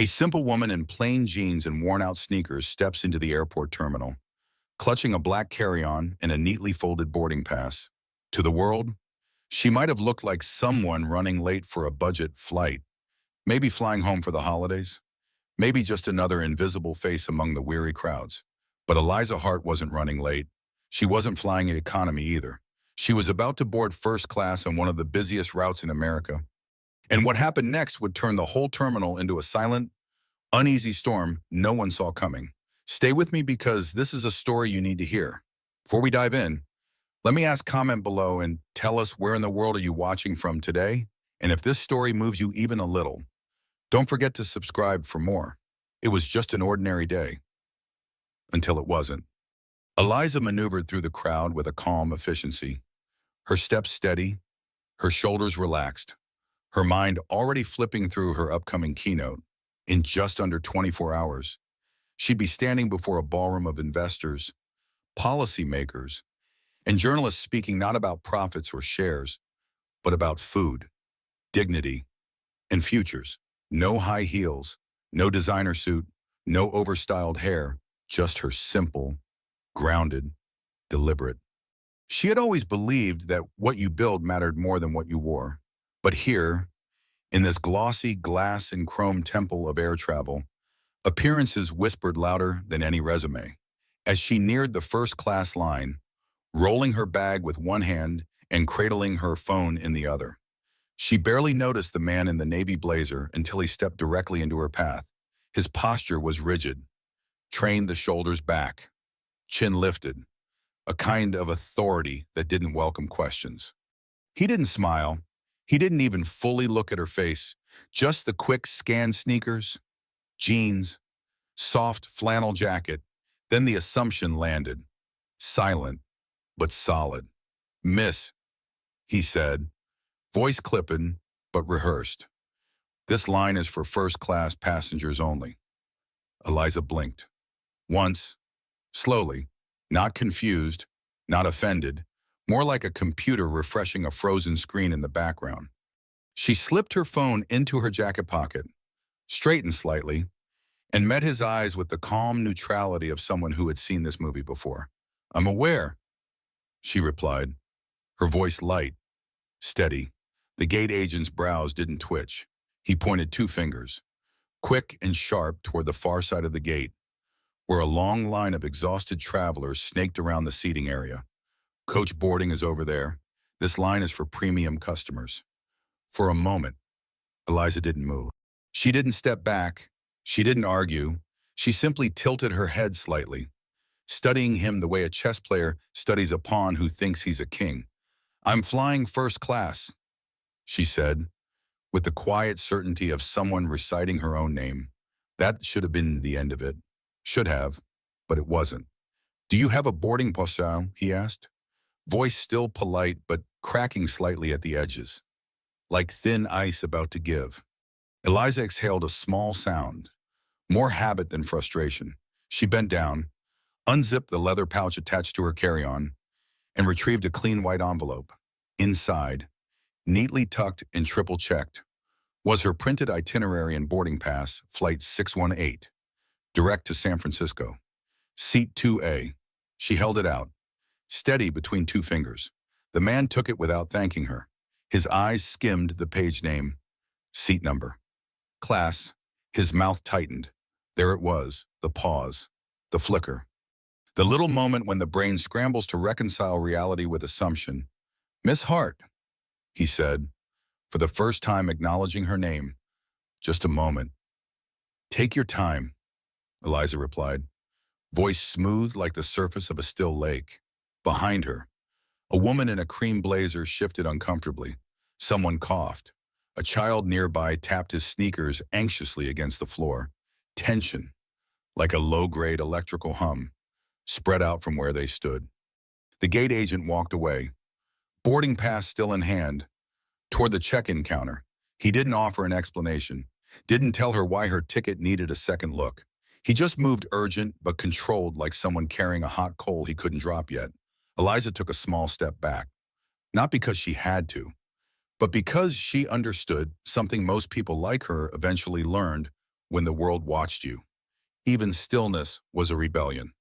A simple woman in plain jeans and worn-out sneakers steps into the airport terminal, clutching a black carry-on and a neatly folded boarding pass. To the world, she might have looked like someone running late for a budget flight, maybe flying home for the holidays, maybe just another invisible face among the weary crowds. But Eliza Hart wasn't running late. She wasn't flying in economy either. She was about to board first class on one of the busiest routes in America. And what happened next would turn the whole terminal into a silent, uneasy storm no one saw coming. Stay with me because this is a story you need to hear. Before we dive in, let me ask comment below and tell us where in the world are you watching from today? And if this story moves you even a little, don't forget to subscribe for more. It was just an ordinary day. Until it wasn't. Eliza maneuvered through the crowd with a calm efficiency. Her steps steady, her shoulders relaxed, her mind already flipping through her upcoming keynote. In just under 24 hours, she'd be standing before a ballroom of investors, policymakers, and journalists speaking not about profits or shares, but about food, dignity, and futures. No high heels, no designer suit, no overstyled hair, just her simple, grounded, deliberate. She had always believed that what you build mattered more than what you wore. But here, in this glossy glass and chrome temple of air travel, appearances whispered louder than any resume. As she neared the first-class line, rolling her bag with one hand and cradling her phone in the other, she barely noticed the man in the navy blazer until he stepped directly into her path. His posture was rigid, trained the shoulders back, chin lifted, a kind of authority that didn't welcome questions. He didn't smile. He didn't even fully look at her face, just the quick scan sneakers, jeans, soft flannel jacket. Then the assumption landed, silent but solid. "Miss," he said, voice clipping but rehearsed. "This line is for first-class passengers only." Eliza blinked. Once, slowly, not confused, not offended, more like a computer refreshing a frozen screen in the background. She slipped her phone into her jacket pocket, straightened slightly, and met his eyes with the calm neutrality of someone who had seen this movie before. "I'm aware," she replied, her voice light, steady. The gate agent's brows didn't twitch. He pointed two fingers, quick and sharp, toward the far side of the gate, where a long line of exhausted travelers snaked around the seating area. "Coach boarding is over there. This line is for premium customers." For a moment, Eliza didn't move. She didn't step back. She didn't argue. She simply tilted her head slightly, studying him the way a chess player studies a pawn who thinks he's a king. "I'm flying first class," she said, with the quiet certainty of someone reciting her own name. That should have been the end of it. Should have, but it wasn't. "Do you have a boarding pass?" he asked, voice still polite but cracking slightly at the edges, like thin ice about to give. Eliza exhaled a small sound, more habit than frustration. She bent down, unzipped the leather pouch attached to her carry-on, and retrieved a clean white envelope. Inside, neatly tucked and triple-checked, was her printed itinerary and boarding pass, Flight 618, direct to San Francisco. Seat 2A. She held it out, steady between two fingers. The man took it without thanking her. His eyes skimmed the page name, seat number, class. His mouth tightened. There it was, the pause, the flicker. The little moment when the brain scrambles to reconcile reality with assumption. "Miss Hart," he said, for the first time acknowledging her name. "Just a moment." "Take your time," Eliza replied, voice smooth like the surface of a still lake. Behind her, a woman in a cream blazer shifted uncomfortably. Someone coughed. A child nearby tapped his sneakers anxiously against the floor. Tension, like a low-grade electrical hum, spread out from where they stood. The gate agent walked away, boarding pass still in hand, toward the check-in counter. He didn't offer an explanation, didn't tell her why her ticket needed a second look. He just moved urgent but controlled, like someone carrying a hot coal he couldn't drop yet. Eliza took a small step back, not because she had to, but because she understood something most people like her eventually learned when the world watched you. Even stillness was a rebellion.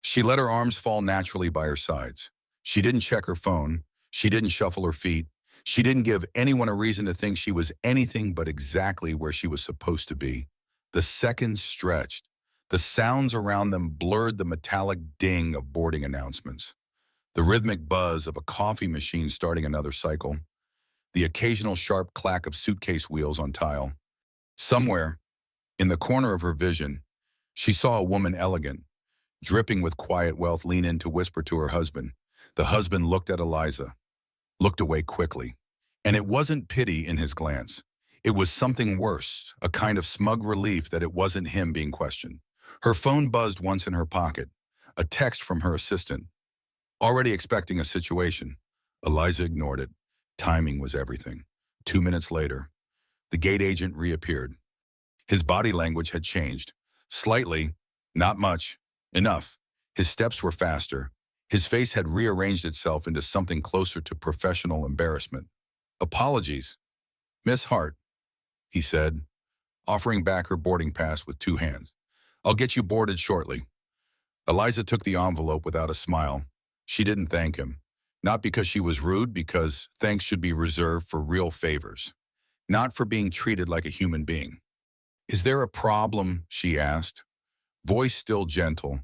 She let her arms fall naturally by her sides. She didn't check her phone. She didn't shuffle her feet. She didn't give anyone a reason to think she was anything but exactly where she was supposed to be. The seconds stretched. The sounds around them blurred the metallic ding of boarding announcements, the rhythmic buzz of a coffee machine starting another cycle, the occasional sharp clack of suitcase wheels on tile. Somewhere, in the corner of her vision, she saw a woman elegant, dripping with quiet wealth, lean in to whisper to her husband. The husband looked at Eliza, looked away quickly. And it wasn't pity in his glance. It was something worse, a kind of smug relief that it wasn't him being questioned. Her phone buzzed once in her pocket, a text from her assistant. Already expecting a situation, Eliza ignored it. Timing was everything. 2 minutes later, the gate agent reappeared. His body language had changed. Slightly, not much, enough. His steps were faster. His face had rearranged itself into something closer to professional embarrassment. "Apologies, Miss Hart," he said, offering back her boarding pass with 2 hands. "I'll get you boarded shortly." Eliza took the envelope without a smile. She didn't thank him. Not because she was rude, because thanks should be reserved for real favors, not for being treated like a human being. "Is there a problem?" she asked, voice still gentle,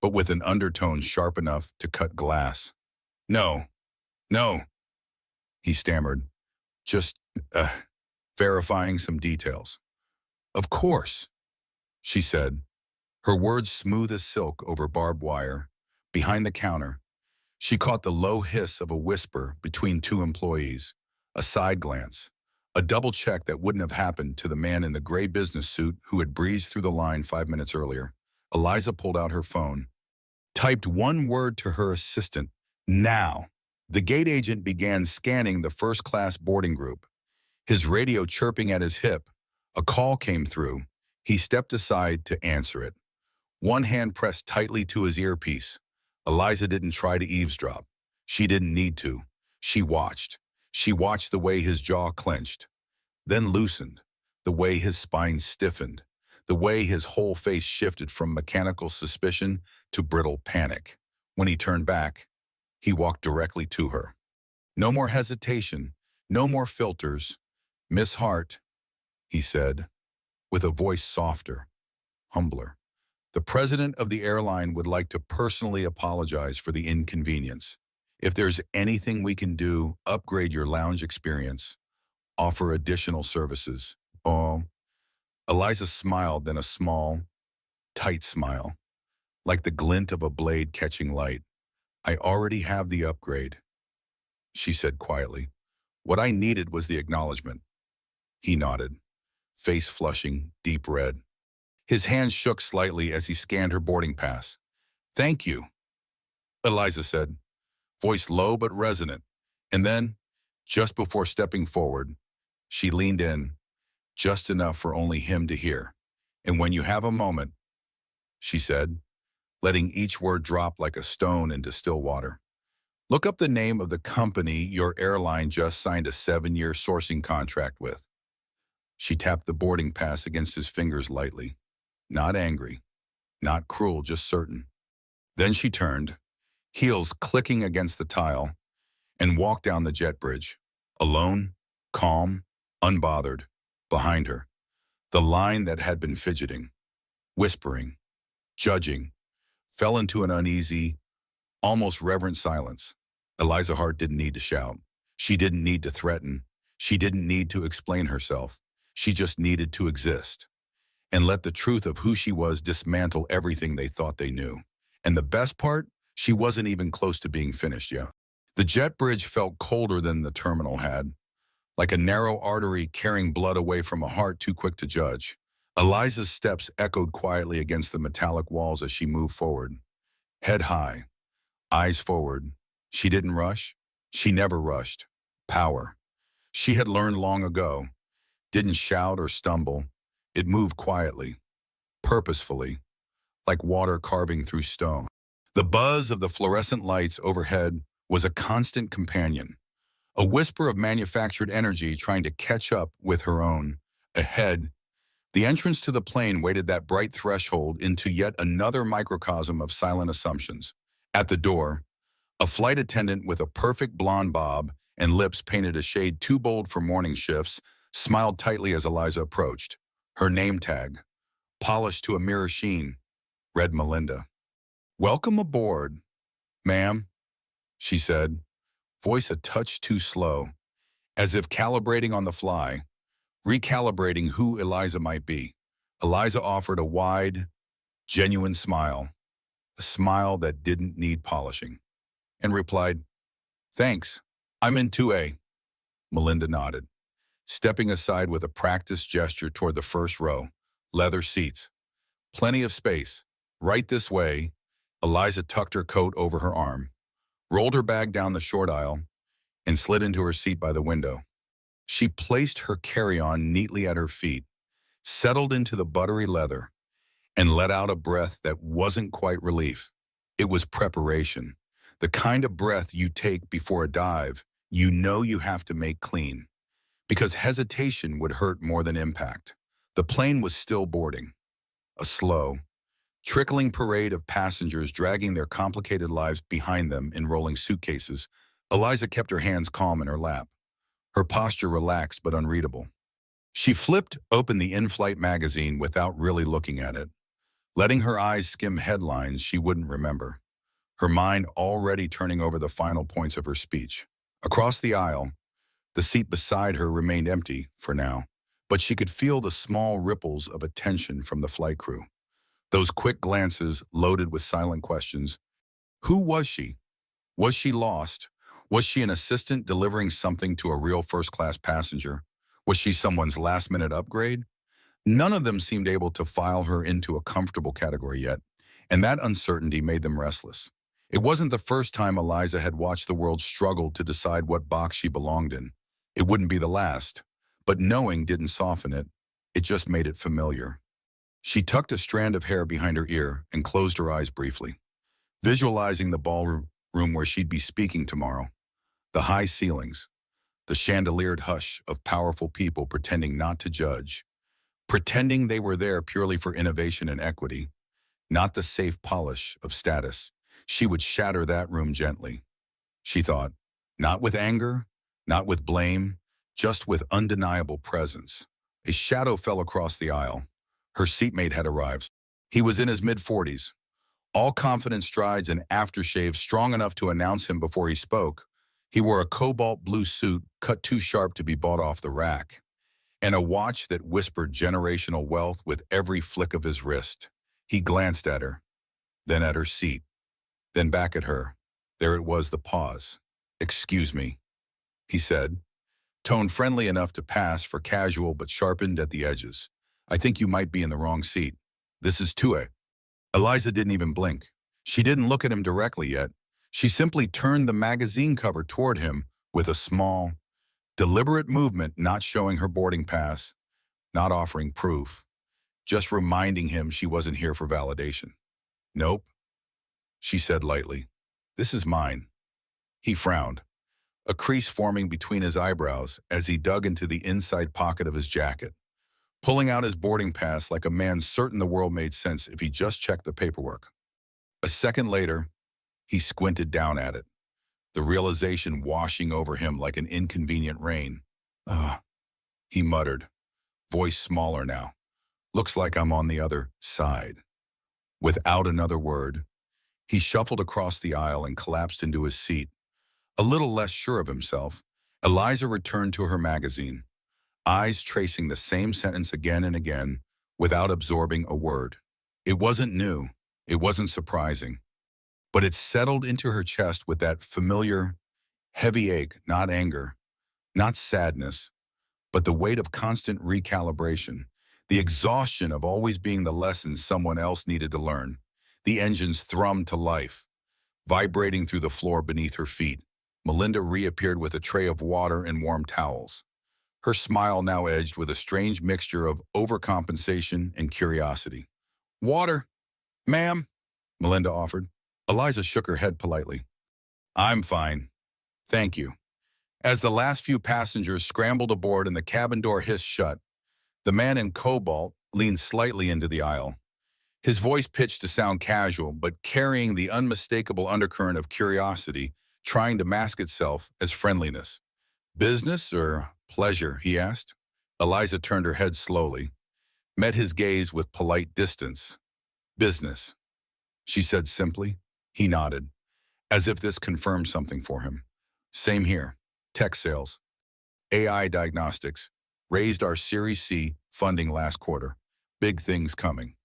but with an undertone sharp enough to cut glass. "No, no," he stammered, "just, verifying some details." "Of course," she said, her words smooth as silk over barbed wire. Behind the counter, she caught the low hiss of a whisper between two employees, a side glance, a double check that wouldn't have happened to the man in the gray business suit who had breezed through the line 5 minutes earlier. Eliza pulled out her phone, typed one word to her assistant, "Now." The gate agent began scanning the first-class boarding group, his radio chirping at his hip. A call came through. He stepped aside to answer it, one hand pressed tightly to his earpiece. Eliza didn't try to eavesdrop. She didn't need to. She watched. She watched the way his jaw clenched, then loosened, the way his spine stiffened, the way his whole face shifted from mechanical suspicion to brittle panic. When he turned back, he walked directly to her. No more hesitation, no more filters. "Miss Hart," he said, with a voice softer, humbler. "The president of the airline would like to personally apologize for the inconvenience. If there's anything we can do, upgrade your lounge experience, offer additional services." Oh, Eliza smiled, then a small, tight smile, like the glint of a blade catching light. "I already have the upgrade," she said quietly. "What I needed was the acknowledgement." He nodded, face flushing, deep red. His hands shook slightly as he scanned her boarding pass. "Thank you," Eliza said, voice low but resonant. And then, just before stepping forward, she leaned in, just enough for only him to hear. "And when you have a moment," she said, letting each word drop like a stone into still water, "look up the name of the company your airline just signed a 7-year sourcing contract with." She tapped the boarding pass against his fingers lightly. Not angry, not cruel, just certain. Then she turned, heels clicking against the tile, and walked down the jet bridge, alone, calm, unbothered. Behind her, the line that had been fidgeting, whispering, judging, fell into an uneasy, almost reverent silence. Eliza Hart didn't need to shout. She didn't need to threaten. She didn't need to explain herself. She just needed to exist and let the truth of who she was dismantle everything they thought they knew. And the best part, she wasn't even close to being finished yet. The jet bridge felt colder than the terminal had, like a narrow artery carrying blood away from a heart too quick to judge. Eliza's steps echoed quietly against the metallic walls as she moved forward, head high, eyes forward. She didn't rush. She never rushed. Power. She had learned long ago. Didn't shout or stumble. It moved quietly, purposefully, like water carving through stone. The buzz of the fluorescent lights overhead was a constant companion, a whisper of manufactured energy trying to catch up with her own. Ahead, The entrance to the plane weighted that bright threshold into yet another microcosm of silent assumptions. At the door, a flight attendant with a perfect blonde bob and lips painted a shade too bold for morning shifts smiled tightly as Eliza approached. Her name tag, polished to a mirror sheen, read Melinda. "Welcome aboard, ma'am," she said, voice a touch too slow, as if calibrating on the fly, recalibrating who Eliza might be. Eliza offered a wide, genuine smile, a smile that didn't need polishing, and replied, "Thanks, I'm in 2A." Melinda nodded, stepping aside with a practiced gesture toward the first row, leather seats. Plenty of space. Right this way. Eliza tucked her coat over her arm, rolled her bag down the short aisle, and slid into her seat by the window. She placed her carry-on neatly at her feet, settled into the buttery leather, and let out a breath that wasn't quite relief. It was preparation, the kind of breath you take before a dive you know you have to make clean, because hesitation would hurt more than impact. The plane was still boarding, a slow, trickling parade of passengers dragging their complicated lives behind them in rolling suitcases. Eliza kept her hands calm in her lap, her posture relaxed but unreadable. She flipped open the in-flight magazine without really looking at it, letting her eyes skim headlines she wouldn't remember, her mind already turning over the final points of her speech. Across the aisle, the seat beside her remained empty for now, but she could feel the small ripples of attention from the flight crew. Those quick glances loaded with silent questions. Who was she? Was she lost? Was she an assistant delivering something to a real first-class passenger? Was she someone's last-minute upgrade? None of them seemed able to file her into a comfortable category yet, and that uncertainty made them restless. It wasn't the first time Eliza had watched the world struggle to decide what box she belonged in. It wouldn't be the last, but knowing didn't soften it. It just made it familiar. She tucked a strand of hair behind her ear and closed her eyes briefly, visualizing the ballroom where she'd be speaking tomorrow. The high ceilings, the chandeliered hush of powerful people pretending not to judge, pretending they were there purely for innovation and equity, not the safe polish of status. She would shatter that room gently, she thought, not with anger, not with blame, just with undeniable presence. A shadow fell across the aisle. Her seatmate had arrived. He was in his mid-40s, all confident strides and aftershave strong enough to announce him before he spoke. He wore a cobalt blue suit cut too sharp to be bought off the rack, and a watch that whispered generational wealth with every flick of his wrist. He glanced at her, then at her seat, then back at her. There it was, the pause. "Excuse me," he said, tone friendly enough to pass for casual but sharpened at the edges. "I think you might be in the wrong seat. This is 2A." Eliza didn't even blink. She didn't look at him directly yet. She simply turned the magazine cover toward him with a small, deliberate movement, not showing her boarding pass, not offering proof, just reminding him she wasn't here for validation. "Nope," she said lightly. "This is mine." He frowned, a crease forming between his eyebrows as he dug into the inside pocket of his jacket, pulling out his boarding pass like a man certain the world made sense if he just checked the paperwork. A second later, he squinted down at it, the realization washing over him like an inconvenient rain. "Ugh," he muttered, voice smaller now. "Looks like I'm on the other side." Without another word, he shuffled across the aisle and collapsed into his seat. A little less sure of himself, Eliza returned to her magazine, eyes tracing the same sentence again and again without absorbing a word. It wasn't new, it wasn't surprising, but it settled into her chest with that familiar, heavy ache, not anger, not sadness, but the weight of constant recalibration, the exhaustion of always being the lesson someone else needed to learn. The engines thrummed to life, vibrating through the floor beneath her feet. Melinda reappeared with a tray of water and warm towels, her smile now edged with a strange mixture of overcompensation and curiosity. "Water, ma'am," Melinda offered. Eliza shook her head politely. "I'm fine, thank you." As the last few passengers scrambled aboard and the cabin door hissed shut, the man in cobalt, leaned slightly into the aisle. His voice pitched to sound casual, but carrying the unmistakable undercurrent of curiosity, trying to mask itself as friendliness. "Business or pleasure?" he asked. Eliza turned her head slowly, met his gaze with polite distance. "Business," she said simply. He nodded, as if this confirmed something for him. "Same here. Tech sales. AI diagnostics. Raised our Series C funding last quarter. Big things coming."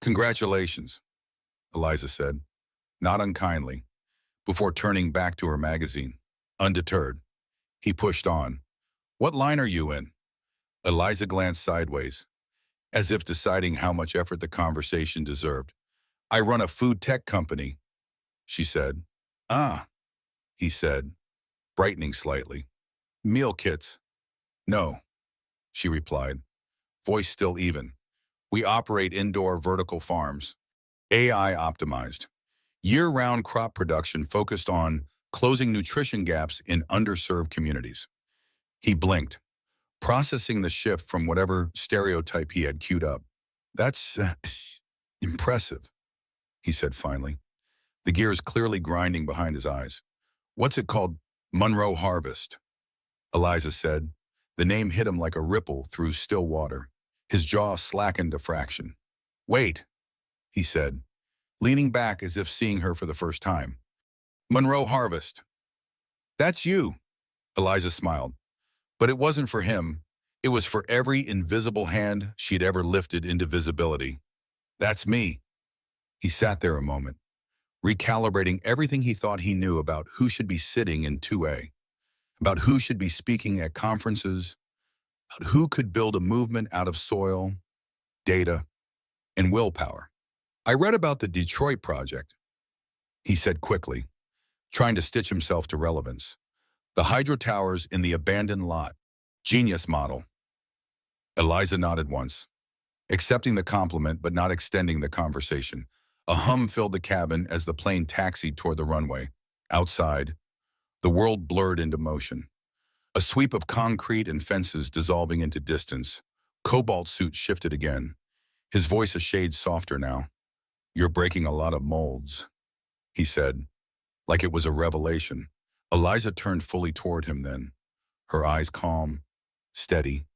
"Congratulations," Eliza said, not unkindly, before turning back to her magazine. Undeterred, he pushed on. "What line are you in?" Eliza glanced sideways, as if deciding how much effort the conversation deserved. "I run a food tech company," she said. "Ah," he said, brightening slightly. "Meal kits?" "No," she replied, voice still even. "We operate indoor vertical farms, AI optimized. Year-round crop production focused on closing nutrition gaps in underserved communities." He blinked, processing the shift from whatever stereotype he had queued up. "That's impressive," he said finally, the gears clearly grinding behind his eyes. "What's it called?" "Monroe Harvest," Eliza said. The name hit him like a ripple through still water. His jaw slackened a fraction. "Wait," he said, leaning back as if seeing her for the first time. "Monroe Harvest. That's you," Eliza smiled. But it wasn't for him. It was for every invisible hand she'd ever lifted into visibility. "That's me." He sat there a moment, recalibrating everything he thought he knew about who should be sitting in 2A, about who should be speaking at conferences, about who could build a movement out of soil, data, and willpower. "I read about the Detroit project," he said quickly, trying to stitch himself to relevance. "The hydro towers in the abandoned lot. Genius model." Eliza nodded once, accepting the compliment but not extending the conversation. A hum filled the cabin as the plane taxied toward the runway. Outside, the world blurred into motion. A sweep of concrete and fences dissolving into distance. Cobalt's suit shifted again, his voice a shade softer now. "You're breaking a lot of molds," he said, like it was a revelation. Eliza turned fully toward him then, her eyes calm, steady.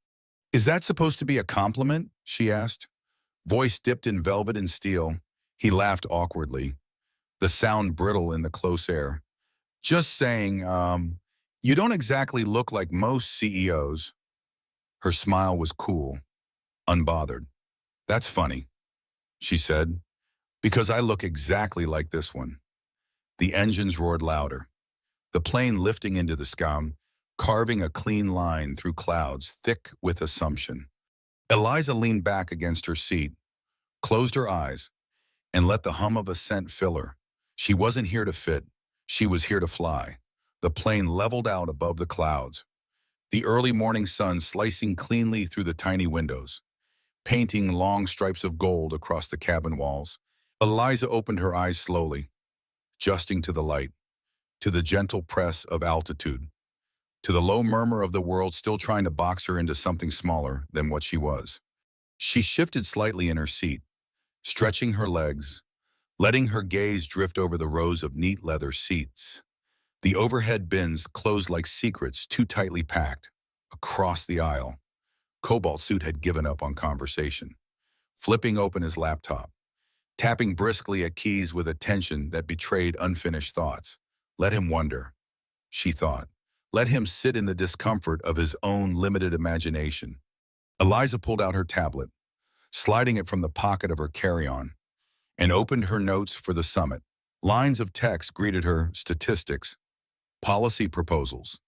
"Is that supposed to be a compliment?" she asked. Voice dipped in velvet and steel. He laughed awkwardly, the sound brittle in the close air. "Just saying, you don't exactly look like most CEOs. Her smile was cool, unbothered. "That's funny," she said, "because I look exactly like this one." The engines roared louder, the plane lifting into the sky, carving a clean line through clouds thick with assumption. Eliza leaned back against her seat, closed her eyes, and let the hum of ascent fill her. She wasn't here to fit, she was here to fly. The plane leveled out above the clouds, the early morning sun slicing cleanly through the tiny windows, painting long stripes of gold across the cabin walls. Eliza opened her eyes slowly, adjusting to the light, to the gentle press of altitude, to the low murmur of the world still trying to box her into something smaller than what she was. She shifted slightly in her seat, stretching her legs, letting her gaze drift over the rows of neat leather seats. The overhead bins closed like secrets too tightly packed. Across the aisle, Cobalt's suit had given up on conversation, flipping open his laptop, tapping briskly at keys with a tension that betrayed unfinished thoughts. Let him wonder, she thought. Let him sit in the discomfort of his own limited imagination. Eliza pulled out her tablet, sliding it from the pocket of her carry-on, and opened her notes for the summit. Lines of text greeted her: statistics, policy proposals,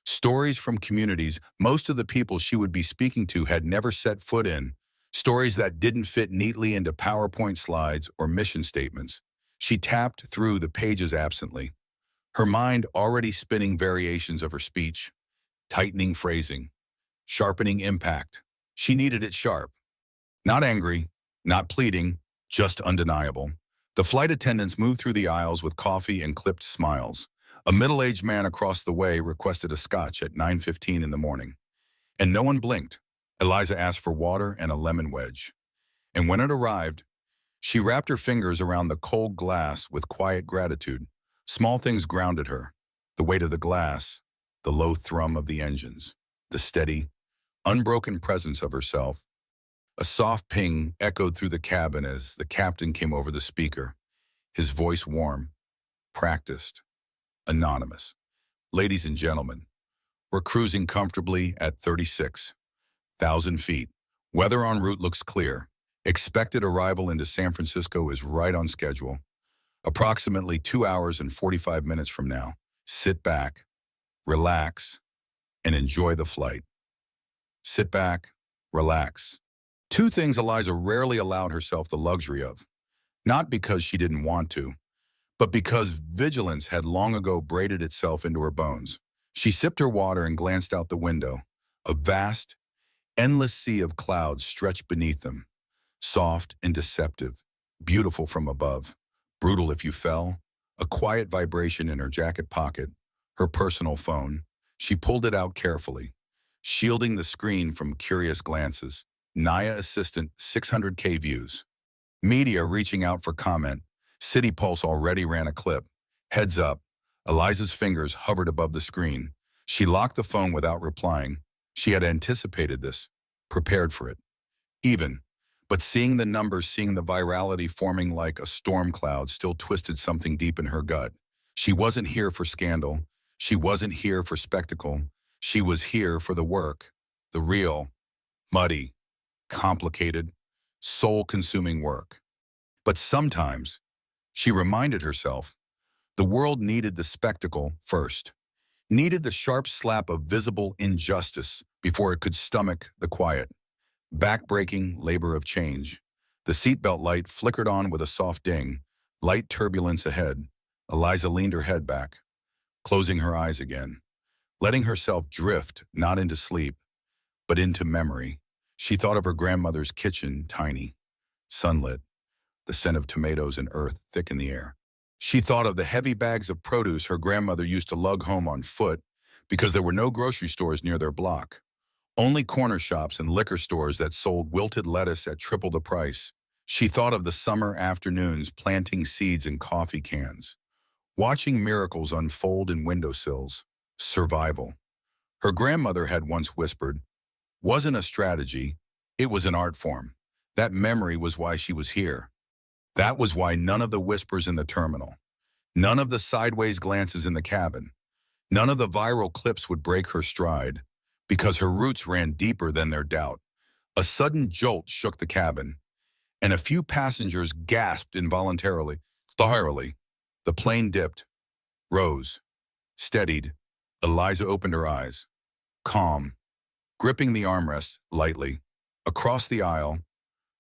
stories from communities most of the people she would be speaking to had never set foot in, stories that didn't fit neatly into PowerPoint slides or mission statements. She tapped through the pages absently, her mind already spinning variations of her speech, tightening phrasing, sharpening impact. She needed it sharp. Not angry, not pleading, just undeniable. The flight attendants moved through the aisles with coffee and clipped smiles. A middle-aged man across the way requested a scotch at 9:15 in the morning, and no one blinked. Eliza asked for water and a lemon wedge. And when it arrived, she wrapped her fingers around the cold glass with quiet gratitude. Small things grounded her. The weight of the glass, the low thrum of the engines, the steady, unbroken presence of herself. A soft ping echoed through the cabin as the captain came over the speaker, his voice warm, practiced, anonymous. Ladies and gentlemen, we're cruising comfortably at 36,000 feet. Weather en route looks clear. Expected arrival into San Francisco is right on schedule. Approximately 2 hours and 45 minutes from now. Sit back, relax, and enjoy the flight. Sit back, relax. Two things Eliza rarely allowed herself the luxury of. Not because she didn't want to, but because vigilance had long ago braided itself into her bones. She sipped her water and glanced out the window. A vast, endless sea of clouds stretched beneath them, soft and deceptive, beautiful from above, brutal if you fell. A quiet vibration in her jacket pocket, her personal phone. She pulled it out carefully, shielding the screen from curious glances. Naya Assistant 600K views. Media reaching out for comment. City Pulse already ran a clip. Heads up. Eliza's fingers hovered above the screen. She locked the phone without replying. She had anticipated this, prepared for it. But seeing the numbers, seeing the virality forming like a storm cloud still twisted something deep in her gut. She wasn't here for scandal. She wasn't here for spectacle. She was here for the work. The real, muddy, complicated, soul-consuming work. But sometimes, she reminded herself, the world needed the spectacle first, needed the sharp slap of visible injustice before it could stomach the quiet, back-breaking labor of change. The seatbelt light flickered on with a soft ding, light turbulence ahead. Eliza leaned her head back, closing her eyes again, letting herself drift not into sleep, but into memory. She thought of her grandmother's kitchen, tiny, sunlit, the scent of tomatoes and earth thick in the air. She thought of the heavy bags of produce her grandmother used to lug home on foot because there were no grocery stores near their block, only corner shops and liquor stores that sold wilted lettuce at triple the price. She thought of the summer afternoons planting seeds in coffee cans, watching miracles unfold in windowsills. Survival. Her grandmother had once whispered, wasn't a strategy, it was an art form. That memory was why she was here. That was why none of the whispers in the terminal, none of the sideways glances in the cabin, none of the viral clips would break her stride, because her roots ran deeper than their doubt. A sudden jolt shook the cabin, and a few passengers gasped involuntarily. The plane dipped, rose, steadied. Eliza opened her eyes, calm, gripping the armrest lightly. Across the aisle,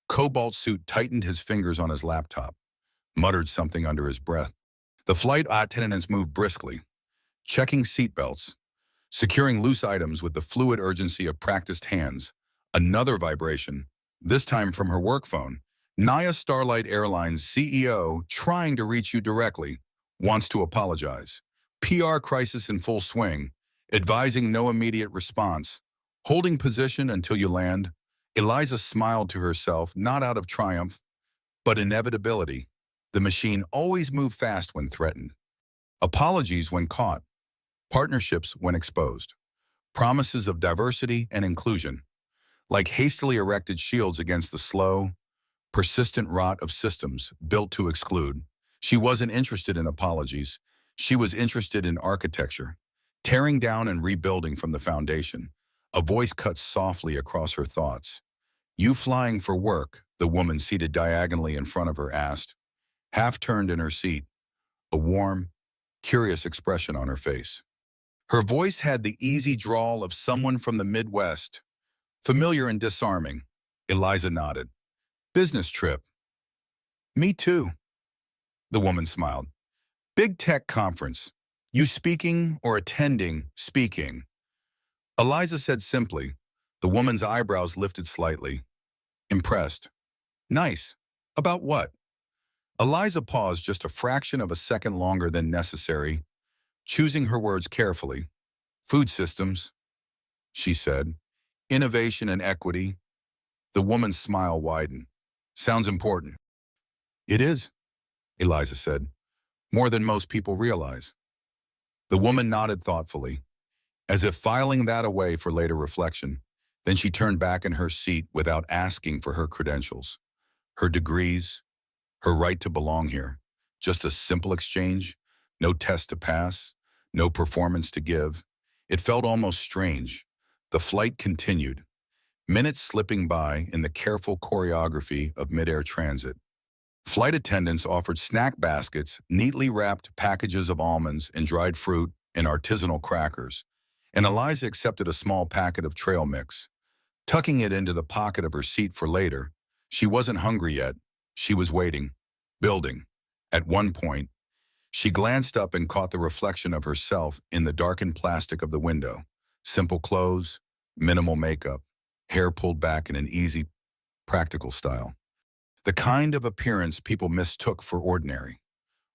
Cobalt Suit tightened his fingers on his laptop, muttered something under his breath. The flight attendants moved briskly, checking seatbelts, securing loose items with the fluid urgency of practiced hands. Another vibration, this time from her work phone. Naya Starlight Airlines CEO trying to reach you directly, wants to apologize. PR crisis in full swing, advising no immediate response, holding position until you land. Eliza smiled to herself, not out of triumph, but inevitability. The machine always moved fast when threatened. Apologies when caught. Partnerships when exposed. Promises of diversity and inclusion. Like hastily erected shields against the slow, persistent rot of systems built to exclude. She wasn't interested in apologies. She was interested in architecture, tearing down and rebuilding from the foundation. A voice cut softly across her thoughts. You flying for work, the woman seated diagonally in front of her asked, half turned in her seat, a warm, curious expression on her face. Her voice had the easy drawl of someone from the Midwest, familiar and disarming. Eliza nodded. Business trip. Me too. The woman smiled. Big tech conference. You speaking or attending speaking? Eliza said simply. The woman's eyebrows lifted slightly. Impressed. Nice. About what? Eliza paused just a fraction of a second longer than necessary, choosing her words carefully. Food systems, she said, Innovation and equity. The woman's smile widened. Sounds important. It is, Eliza said, more than most people realize. The woman nodded thoughtfully, as if filing that away for later reflection. Then she turned back in her seat without asking for her credentials, her degrees, her right to belong here. Just a simple exchange, no test to pass, no performance to give. It felt almost strange. The flight continued, minutes slipping by in the careful choreography of mid-air transit. Flight attendants offered snack baskets, neatly wrapped packages of almonds and dried fruit and artisanal crackers, and Eliza accepted a small packet of trail mix. Tucking it into the pocket of her seat for later, she wasn't hungry yet. She was waiting, building. At one point, she glanced up and caught the reflection of herself in the darkened plastic of the window. Simple clothes, minimal makeup, hair pulled back in an easy, practical style. The kind of appearance people mistook for ordinary.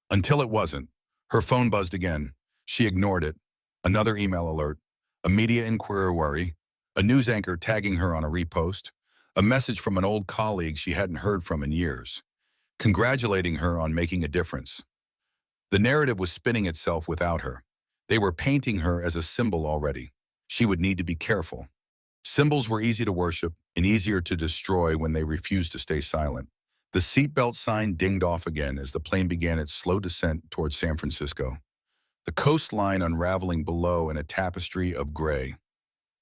Until it wasn't. Her phone buzzed again. She ignored it. Another email alert, a media inquiry, a news anchor tagging her on a repost, a message from an old colleague she hadn't heard from in years, congratulating her on making a difference. The narrative was spinning itself without her. They were painting her as a symbol already. She would need to be careful. Symbols were easy to worship and easier to destroy when they refused to stay silent. The seatbelt sign dinged off again as the plane began its slow descent towards San Francisco. The coastline unraveling below in a tapestry of gray,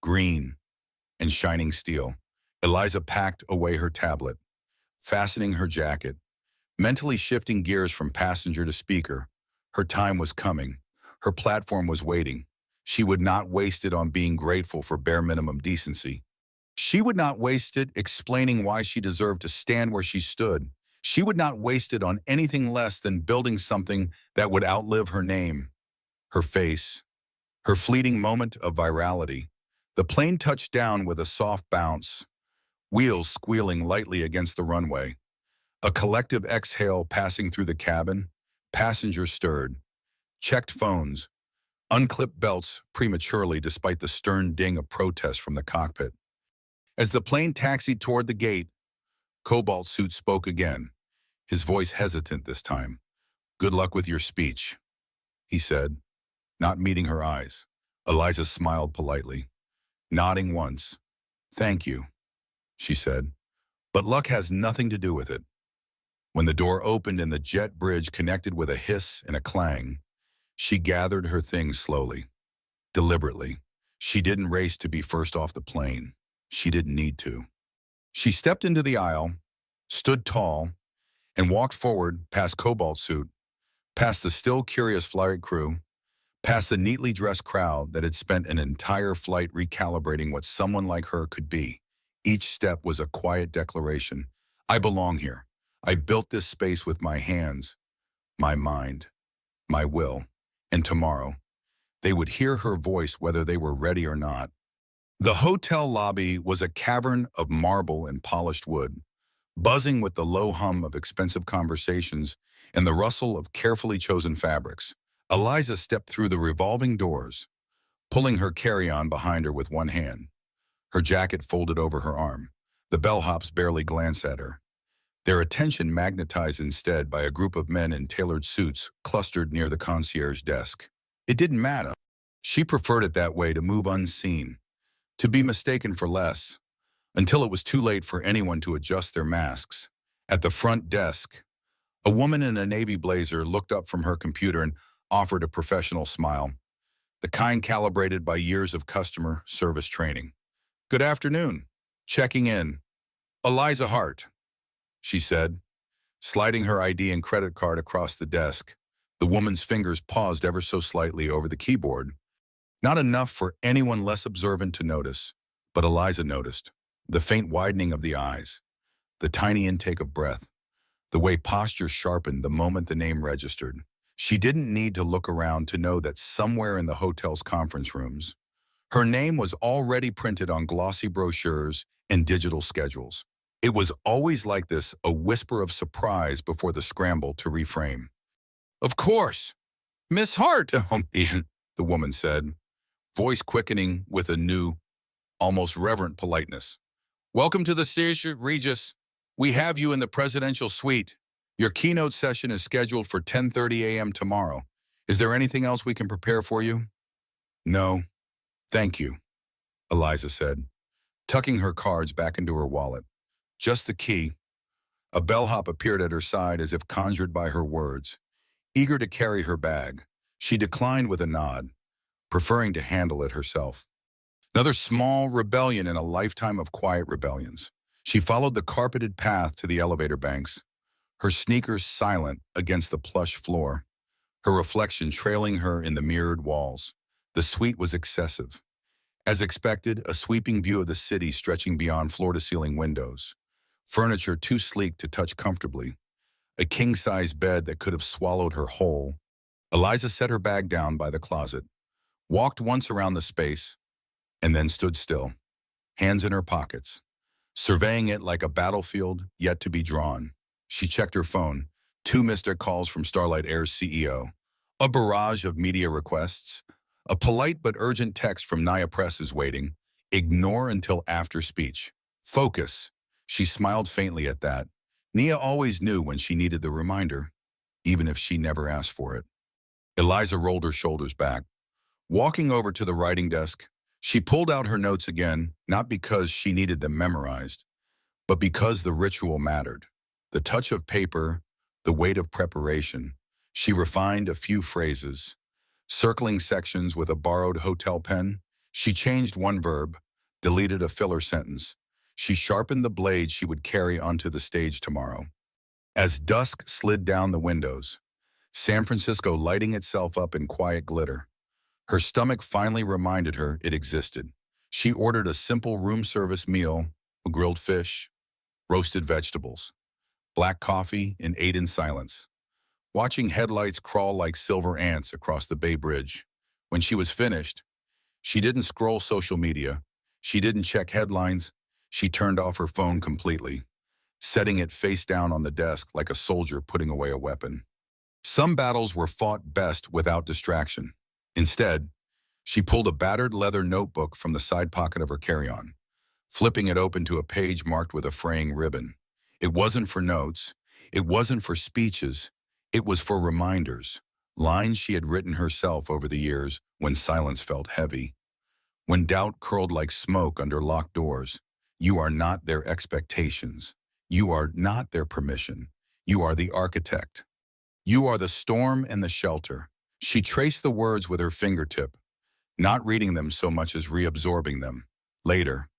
green, and shining steel. Eliza packed away her tablet, fastening her jacket, mentally shifting gears from passenger to speaker. Her time was coming. Her platform was waiting. She would not waste it on being grateful for bare minimum decency. She would not waste it explaining why she deserved to stand where she stood. She would not waste it on anything less than building something that would outlive her name, her face, her fleeting moment of virality. The plane touched down with a soft bounce, wheels squealing lightly against the runway. A collective exhale passing through the cabin. Passengers stirred, checked phones, unclipped belts prematurely despite the stern ding of protest from the cockpit. As the plane taxied toward the gate, Cobalt Suit spoke again, his voice hesitant this time. "Good luck with your speech," he said, not meeting her eyes. Eliza smiled politely, nodding once. "Thank you," she said, "but luck has nothing to do with it." When the door opened and the jet bridge connected with a hiss and a clang, she gathered her things slowly, deliberately. She didn't race to be first off the plane. She didn't need to. She stepped into the aisle, stood tall, and walked forward past Cobalt Suit, past the still curious flight crew, past the neatly dressed crowd that had spent an entire flight recalibrating what someone like her could be. Each step was a quiet declaration. I belong here. I built this space with my hands, my mind, my will. And tomorrow, they would hear her voice whether they were ready or not. The hotel lobby was a cavern of marble and polished wood, buzzing with the low hum of expensive conversations and the rustle of carefully chosen fabrics. Eliza stepped through the revolving doors, pulling her carry-on behind her with one hand, her jacket folded over her arm. The bellhops barely glanced at her, their attention magnetized instead by a group of men in tailored suits clustered near the concierge desk. It didn't matter. She preferred it that way, to move unseen, to be mistaken for less, until it was too late for anyone to adjust their masks. At the front desk, a woman in a navy blazer looked up from her computer and offered a professional smile, the kind calibrated by years of customer service training. "Good afternoon. Checking in. Eliza Hart," she said, sliding her ID and credit card across the desk. The woman's fingers paused ever so slightly over the keyboard. Not enough for anyone less observant to notice, but Eliza noticed. The faint widening of the eyes, the tiny intake of breath, the way posture sharpened the moment the name registered. She didn't need to look around to know that somewhere in the hotel's conference rooms, her name was already printed on glossy brochures and digital schedules. It was always like this, a whisper of surprise before the scramble to reframe. "Of course, Miss Hart," the woman said, voice quickening with a new almost reverent politeness. Welcome to the stage, Regis. We have you in the presidential suite. Your keynote session is scheduled for 10:30 a.m. tomorrow. Is there anything else we can prepare for you? No, thank you, Eliza said, tucking her cards back into her wallet. Just the key. A bellhop appeared at her side as if conjured by her words. Eager to carry her bag, she declined with a nod, preferring to handle it herself. Another small rebellion in a lifetime of quiet rebellions. She followed the carpeted path to the elevator banks, her sneakers silent against the plush floor, her reflection trailing her in the mirrored walls. The suite was excessive. As expected, a sweeping view of the city stretching beyond floor-to-ceiling windows. Furniture too sleek to touch comfortably. A king-size bed that could have swallowed her whole. Eliza set her bag down by the closet, walked once around the space, and then stood still, hands in her pockets, surveying it like a battlefield yet to be drawn. She checked her phone, 2 missed calls from Starlight Air's CEO, a barrage of media requests, a polite but urgent text from Naya Press is waiting, ignore until after speech. Focus. She smiled faintly at that. Nia always knew when she needed the reminder, even if she never asked for it. Eliza rolled her shoulders back. Walking over to the writing desk, she pulled out her notes again, not because she needed them memorized, but because the ritual mattered. The touch of paper, the weight of preparation. She refined a few phrases. Circling sections with a borrowed hotel pen, she changed one verb, deleted a filler sentence. She sharpened the blade she would carry onto the stage tomorrow. As dusk slid down the windows, San Francisco lighting itself up in quiet glitter, her stomach finally reminded her it existed. She ordered a simple room service meal, a grilled fish, roasted vegetables, black coffee, and ate in silence, watching headlights crawl like silver ants across the Bay Bridge. When she was finished, she didn't scroll social media. She didn't check headlines. She turned off her phone completely, setting it face down on the desk like a soldier putting away a weapon. Some battles were fought best without distraction. Instead, she pulled a battered leather notebook from the side pocket of her carry-on, flipping it open to a page marked with a fraying ribbon. It wasn't for notes. It wasn't for speeches. It was for reminders, lines she had written herself over the years when silence felt heavy. When doubt curled like smoke under locked doors, you are not their expectations. You are not their permission. You are the architect. You are the storm and the shelter. She traced the words with her fingertip, not reading them so much as reabsorbing them. Later,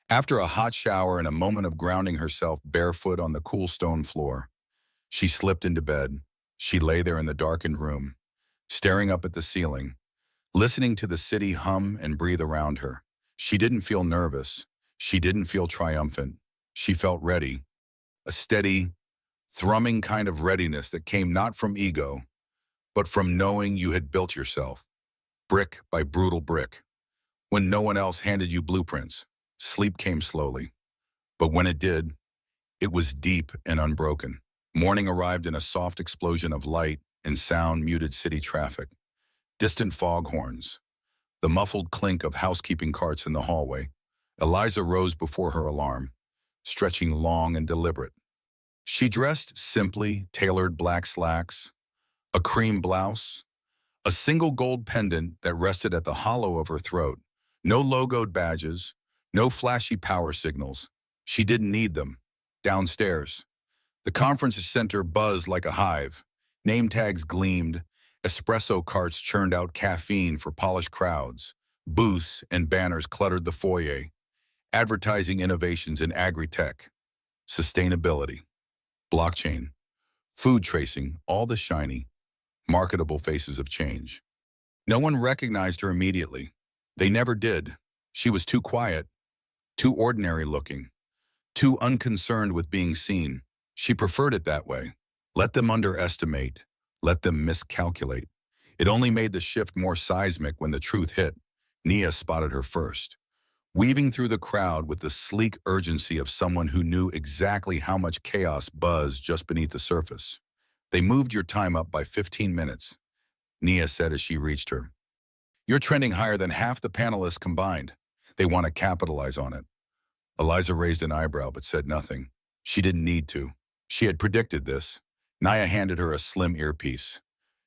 after a hot shower and a moment of grounding herself barefoot on the cool stone floor, she slipped into bed. She lay there in the darkened room, staring up at the ceiling, listening to the city hum and breathe around her. She didn't feel nervous. She didn't feel triumphant. She felt ready, a steady, thrumming kind of readiness that came not from ego, but from knowing you had built yourself, brick by brutal brick. When no one else handed you blueprints, sleep came slowly. But when it did, it was deep and unbroken. Morning arrived in a soft explosion of light and sound muted city traffic. Distant foghorns, the muffled clink of housekeeping carts in the hallway. Eliza rose before her alarm, stretching long and deliberate. She dressed simply, tailored black slacks, a cream blouse, a single gold pendant that rested at the hollow of her throat. No logoed badges, no flashy power signals. She didn't need them. Downstairs, the conference center buzzed like a hive. Name tags gleamed. Espresso carts churned out caffeine for polished crowds. Booths and banners cluttered the foyer, advertising innovations in agri-tech, sustainability, blockchain, food tracing, all the shiny, marketable faces of change. No one recognized her immediately. They never did. She was too quiet, too ordinary looking, too unconcerned with being seen. She preferred it that way. Let them underestimate, let them miscalculate. It only made the shift more seismic when the truth hit. Nia spotted her first, weaving through the crowd with the sleek urgency of someone who knew exactly how much chaos buzzed just beneath the surface. They moved your time up by 15 minutes, Nia said as she reached her. You're trending higher than half the panelists combined. They want to capitalize on it. Eliza raised an eyebrow but said nothing. She didn't need to. She had predicted this. Naya handed her a slim earpiece.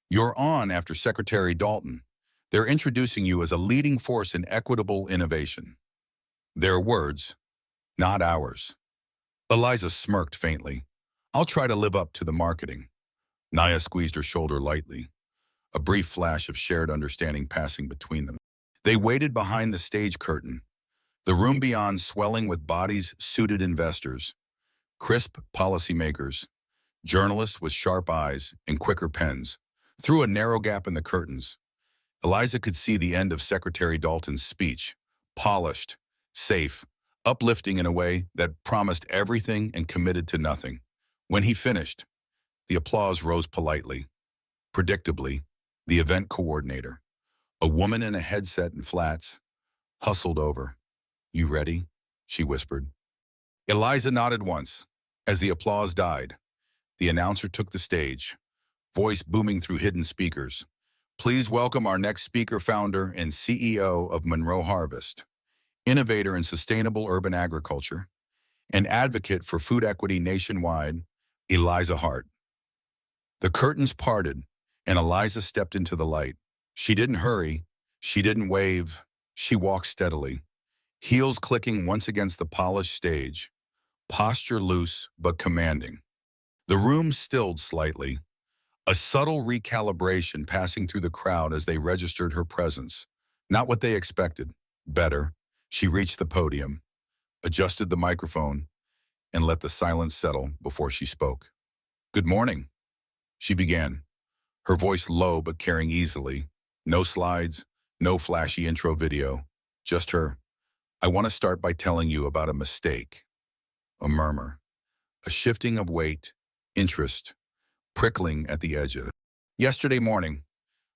You're on after Secretary Dalton. They're introducing you as a leading force in equitable innovation. Their words, not ours. Eliza smirked faintly. I'll try to live up to the marketing. Naya squeezed her shoulder lightly, a brief flash of shared understanding passing between them. They waited behind the stage curtain, the room beyond swelling with bodies suited investors, crisp policymakers, journalists with sharp eyes and quicker pens. Through a narrow gap in the curtains, Eliza could see the end of Secretary Dalton's speech, polished, safe, uplifting in a way that promised everything and committed to nothing. When he finished, the applause rose politely. Predictably, the event coordinator, a woman in a headset and flats, hustled over. You ready? She whispered. Eliza nodded once. As the applause died, the announcer took the stage, voice booming through hidden speakers. Please welcome our next speaker, founder and CEO of Monroe Harvest, innovator in sustainable urban agriculture, and advocate for food equity nationwide, Eliza Hart. The curtains parted, and Eliza stepped into the light. She didn't hurry, she didn't wave, she walked steadily, heels clicking once against the polished stage, posture loose but commanding. The room stilled slightly, a subtle recalibration passing through the crowd as they registered her presence. Not what they expected. Better. She reached the podium, adjusted the microphone, and let the silence settle before she spoke. Good morning, she began, her voice low but carrying easily. No slides, no flashy intro video, just her. I want to start by telling you about a mistake. A murmur, a shifting of weight, interest, prickling at the edge of it. Yesterday morning,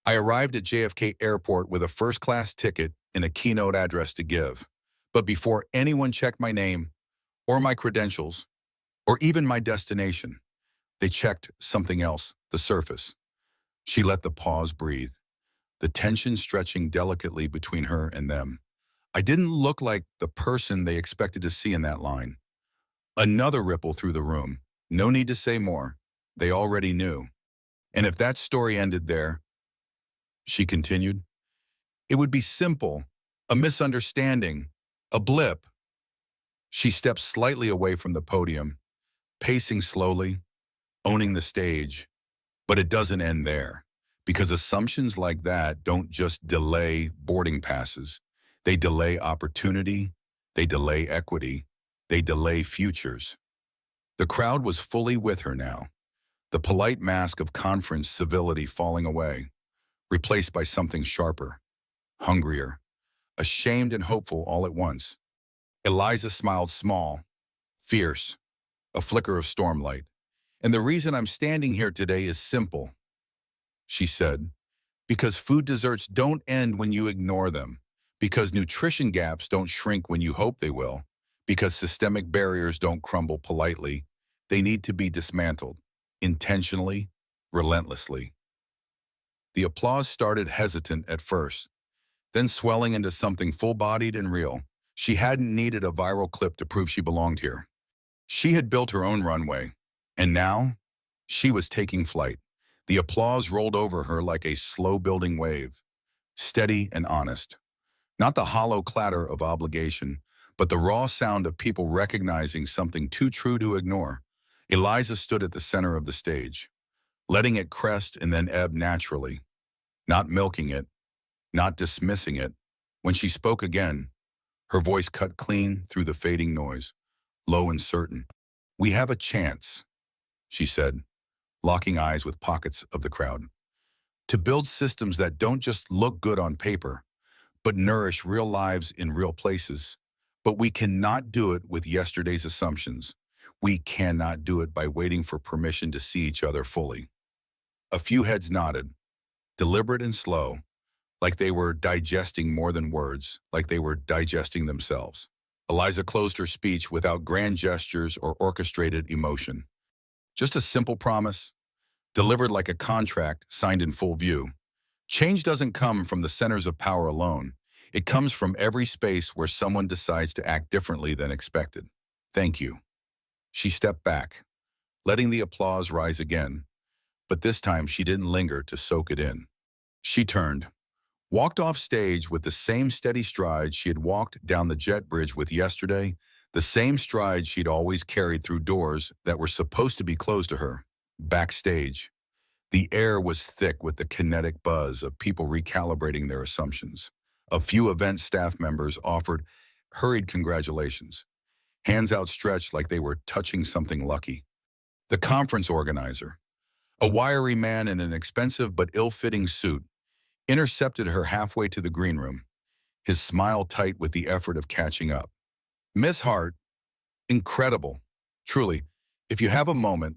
I arrived at JFK Airport with a first-class ticket and a keynote address to give. But before anyone checked my name, or my credentials, or even my destination, they checked something else, the surface. She let the pause breathe, the tension stretching delicately between her and them. I didn't look like the person they expected to see in that line. Another ripple through the room. No need to say more. They already knew. And if that story ended there, she continued, it would be simple, a misunderstanding, a blip. She stepped slightly away from the podium, pacing slowly, owning the stage. But it doesn't end there, because assumptions like that don't just delay boarding passes. They delay opportunity, they delay equity, they delay futures. The crowd was fully with her now, the polite mask of conference civility falling away, replaced by something sharper, hungrier, ashamed and hopeful all at once. Eliza smiled small, fierce, a flicker of stormlight. And the reason I'm standing here today is simple, she said, because food deserts don't end when you ignore them, because nutrition gaps don't shrink when you hope they will, because systemic barriers don't crumble politely. They need to be dismantled, intentionally, relentlessly. The applause started hesitant at first, then swelling into something full-bodied and real. She hadn't needed a viral clip to prove she belonged here. She had built her own runway, and now she was taking flight. The applause rolled over her like a slow-building wave, steady and honest. Not the hollow clatter of obligation, but the raw sound of people recognizing something too true to ignore. Eliza stood at the center of the stage, letting it crest and then ebb naturally, not milking it, not dismissing it. When she spoke again, her voice cut clean through the fading noise, low and certain. We have a chance, she said, locking eyes with pockets of the crowd, to build systems that don't just look good on paper, but nourish real lives in real places. But we cannot do it with yesterday's assumptions. We cannot do it by waiting for permission to see each other fully. A few heads nodded, deliberate and slow, like they were digesting more than words, like they were digesting themselves. Eliza closed her speech without grand gestures or orchestrated emotion. Just a simple promise, delivered like a contract signed in full view. Change doesn't come from the centers of power alone. It comes from every space where someone decides to act differently than expected. Thank you. She stepped back, letting the applause rise again, but this time she didn't linger to soak it in. She turned, walked off stage with the same steady stride she had walked down the jet bridge with yesterday, the same stride she'd always carried through doors that were supposed to be closed to her. Backstage, the air was thick with the kinetic buzz of people recalibrating their assumptions. A few event staff members offered hurried congratulations, hands outstretched like they were touching something lucky. The conference organizer, a wiry man in an expensive but ill-fitting suit, intercepted her halfway to the green room, his smile tight with the effort of catching up. Miss Hart, incredible. Truly, if you have a moment,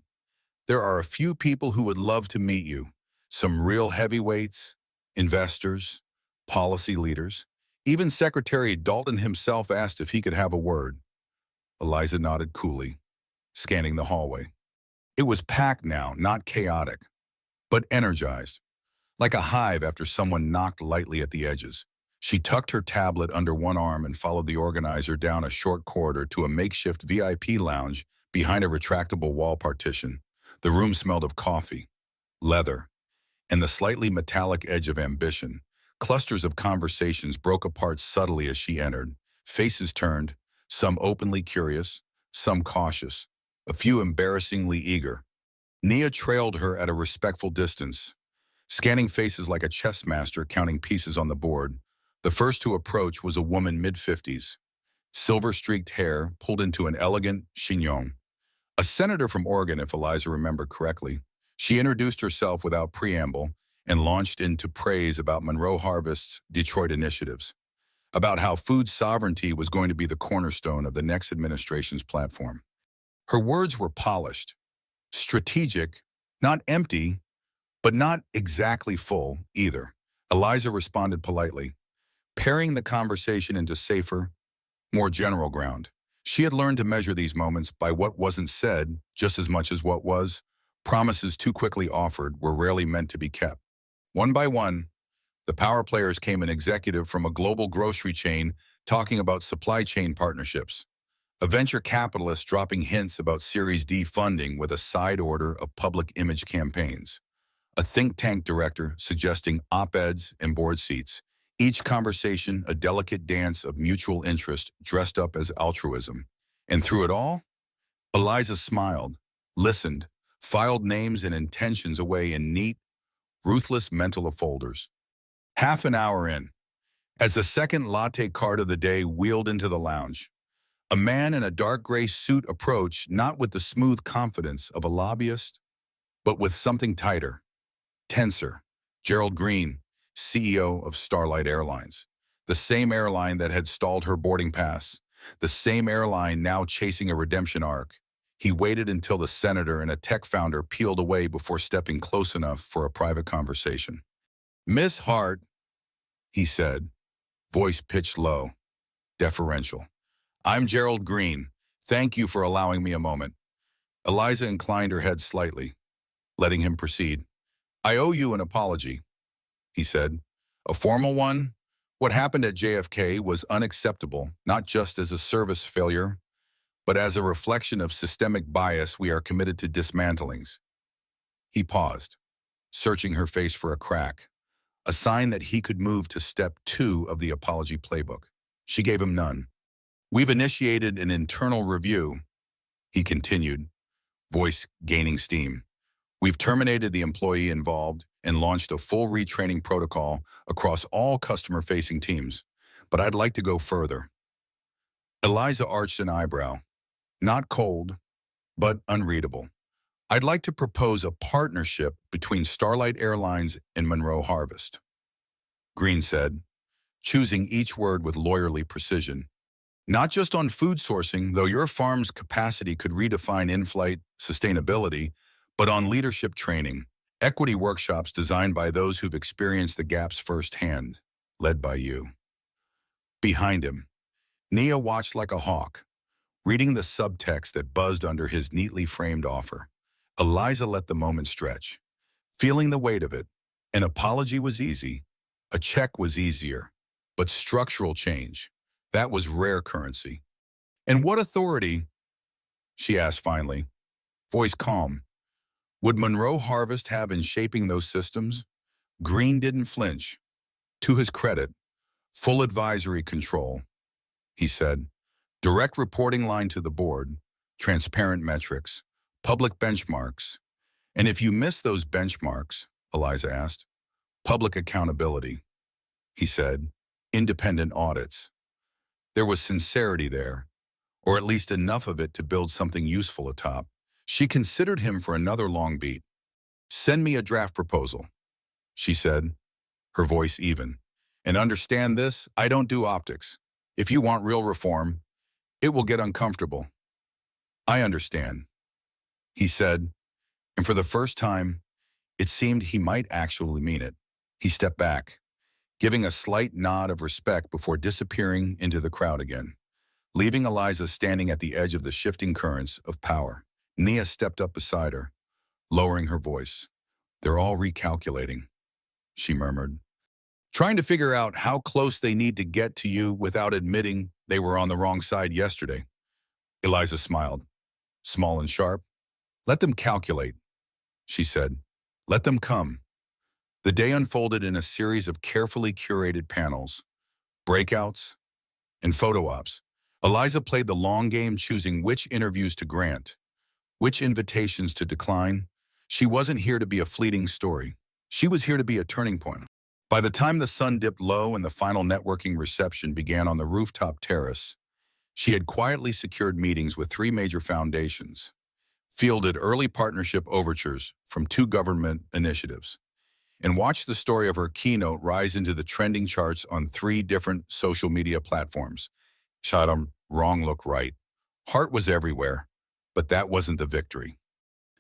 there are a few people who would love to meet you. Some real heavyweights, investors, policy leaders. Even Secretary Dalton himself asked if he could have a word. Eliza nodded coolly, scanning the hallway. It was packed now, not chaotic, but energized, like a hive after someone knocked lightly at the edges. She tucked her tablet under one arm and followed the organizer down a short corridor to a makeshift VIP lounge behind a retractable wall partition. The room smelled of coffee, leather, and the slightly metallic edge of ambition. Clusters of conversations broke apart subtly as she entered. Faces turned, some openly curious, some cautious, a few embarrassingly eager. Nia trailed her at a respectful distance, scanning faces like a chess master counting pieces on the board. The first to approach was a woman mid-50s, silver-streaked hair pulled into an elegant chignon. A senator from Oregon, if Eliza remembered correctly. She introduced herself without preamble and launched into praise about Monroe Harvest's Detroit initiatives, about how food sovereignty was going to be the cornerstone of the next administration's platform. Her words were polished, strategic, not empty, but not exactly full either. Eliza responded politely, paring the conversation into safer, more general ground. She had learned to measure these moments by what wasn't said just as much as what was. Promises too quickly offered were rarely meant to be kept. One by one, the power players came an executive from a global grocery chain talking about supply chain partnerships, a venture capitalist dropping hints about Series D funding with a side order of public image campaigns, a think tank director suggesting op-eds and board seats. Each conversation a delicate dance of mutual interest dressed up as altruism. And through it all, Eliza smiled, listened, filed names and intentions away in neat, ruthless mental folders. Half an hour in, as the second latte cart of the day wheeled into the lounge, a man in a dark gray suit approached not with the smooth confidence of a lobbyist, but with something tighter, tenser. Gerald Green, CEO of Starlight Airlines, the same airline that had stalled her boarding pass, the same airline now chasing a redemption arc. He waited until the senator and a tech founder peeled away before stepping close enough for a private conversation. Miss Hart, he said, voice pitched low, deferential. I'm Gerald Green. Thank you for allowing me a moment. Eliza inclined her head slightly, letting him proceed. I owe you an apology, he said. A formal one? What happened at JFK was unacceptable, not just as a service failure, but as a reflection of systemic bias we are committed to dismantling. He paused, searching her face for a crack, a sign that he could move to step 2 of the apology playbook. She gave him none. We've initiated an internal review, he continued, voice gaining steam. We've terminated the employee involved and launched a full retraining protocol across all customer-facing teams. But I'd like to go further. Eliza arched an eyebrow, not cold, but unreadable. I'd like to propose a partnership between Starlight Airlines and Monroe Harvest, Green said, choosing each word with lawyerly precision. Not just on food sourcing, though your farm's capacity could redefine in-flight sustainability, but on leadership training, equity workshops designed by those who've experienced the gaps firsthand, led by you. Behind him, Nia watched like a hawk, reading the subtext that buzzed under his neatly framed offer. Eliza let the moment stretch, feeling the weight of it. An apology was easy, a check was easier, but structural change. That was rare currency. And what authority, she asked finally, voice calm, would Monroe Harvest have in shaping those systems? Green didn't flinch. To his credit, full advisory control, he said. Direct reporting line to the board, transparent metrics, public benchmarks. And if you miss those benchmarks, Eliza asked, public accountability, he said, independent audits. There was sincerity there, or at least enough of it to build something useful atop. She considered him for another long beat. Send me a draft proposal, she said, her voice even. And understand this, I don't do optics. If you want real reform, it will get uncomfortable. I understand, he said, and for the first time, it seemed he might actually mean it. He stepped back, giving a slight nod of respect before disappearing into the crowd again, leaving Eliza standing at the edge of the shifting currents of power. Nia stepped up beside her, lowering her voice. They're all recalculating, she murmured, trying to figure out how close they need to get to you without admitting they were on the wrong side yesterday. Eliza smiled, small and sharp. Let them calculate, she said. Let them come. The day unfolded in a series of carefully curated panels, breakouts, and photo ops. Eliza played the long game, choosing which interviews to grant, which invitations to decline. She wasn't here to be a fleeting story. She was here to be a turning point. By the time the sun dipped low and the final networking reception began on the rooftop terrace, she had quietly secured meetings with 3 major foundations, fielded early partnership overtures from 2 government initiatives, and watched the story of her keynote rise into the trending charts on 3 different social media platforms. Shot 'em wrong, look right. Heart was everywhere, but that wasn't the victory.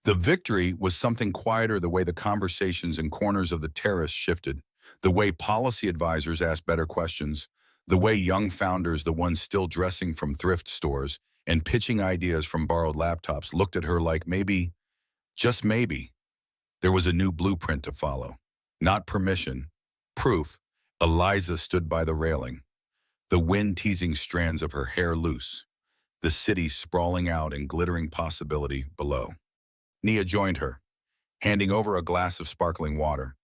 The victory was something quieter, the way the conversations in corners of the terrace shifted, the way policy advisors asked better questions, the way young founders, the ones still dressing from thrift stores and pitching ideas from borrowed laptops, looked at her like maybe, just maybe, there was a new blueprint to follow. Not permission, proof. Eliza stood by the railing, the wind teasing strands of her hair loose, the city sprawling out in glittering possibility below. Nia joined her, handing over a glass of sparkling water.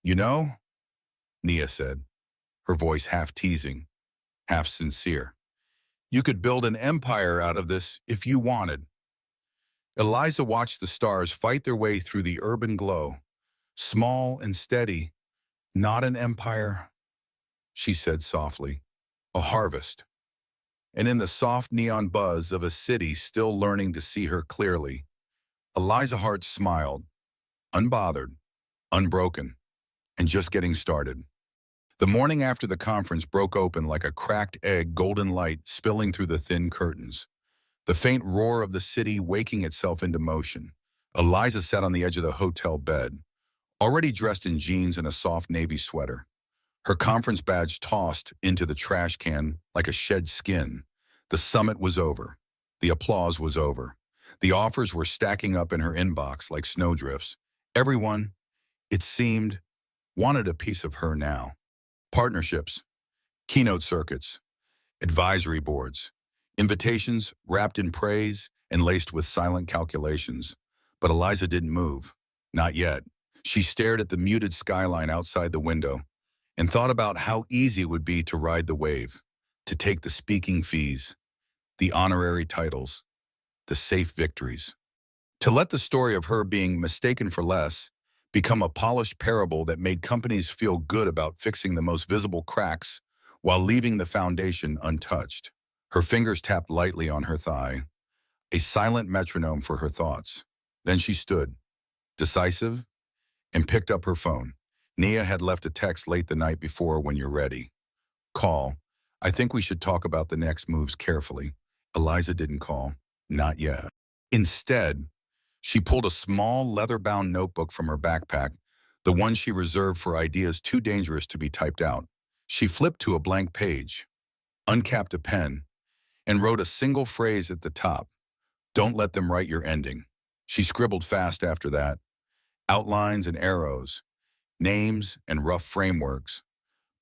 You know, Nia said, her voice half teasing, half sincere, you could build an empire out of this if you wanted. Eliza watched the stars fight their way through the urban glow, small and steady. Not an empire, she said softly, a harvest. And in the soft neon buzz of a city still learning to see her clearly, Eliza Hart smiled, unbothered, unbroken, and just getting started. The morning after the conference broke open like a cracked egg, golden light spilling through the thin curtains, the faint roar of the city waking itself into motion. Eliza sat on the edge of the hotel bed, already dressed in jeans and a soft navy sweater, her conference badge tossed into the trash can like a shed skin. The summit was over. The applause was over. The offers were stacking up in her inbox like snowdrifts. Everyone, it seemed, wanted a piece of her now. Partnerships, keynote circuits, advisory boards, invitations wrapped in praise and laced with silent calculations. But Eliza didn't move. Not yet. She stared at the muted skyline outside the window and thought about how easy it would be to ride the wave, to take the speaking fees, the honorary titles, the safe victories. To let the story of her being mistaken for less become a polished parable that made companies feel good about fixing the most visible cracks while leaving the foundation untouched. Her fingers tapped lightly on her thigh, a silent metronome for her thoughts. Then she stood, decisive, and picked up her phone. Nia had left a text late the night before. When you're ready, call. I think we should talk about the next moves carefully. Eliza didn't call. Not yet. Instead, she pulled a small leather-bound notebook from her backpack, the one she reserved for ideas too dangerous to be typed out. She flipped to a blank page, uncapped a pen, and wrote a single phrase at the top. Don't let them write your ending. She scribbled fast after that. Outlines and arrows, names and rough frameworks,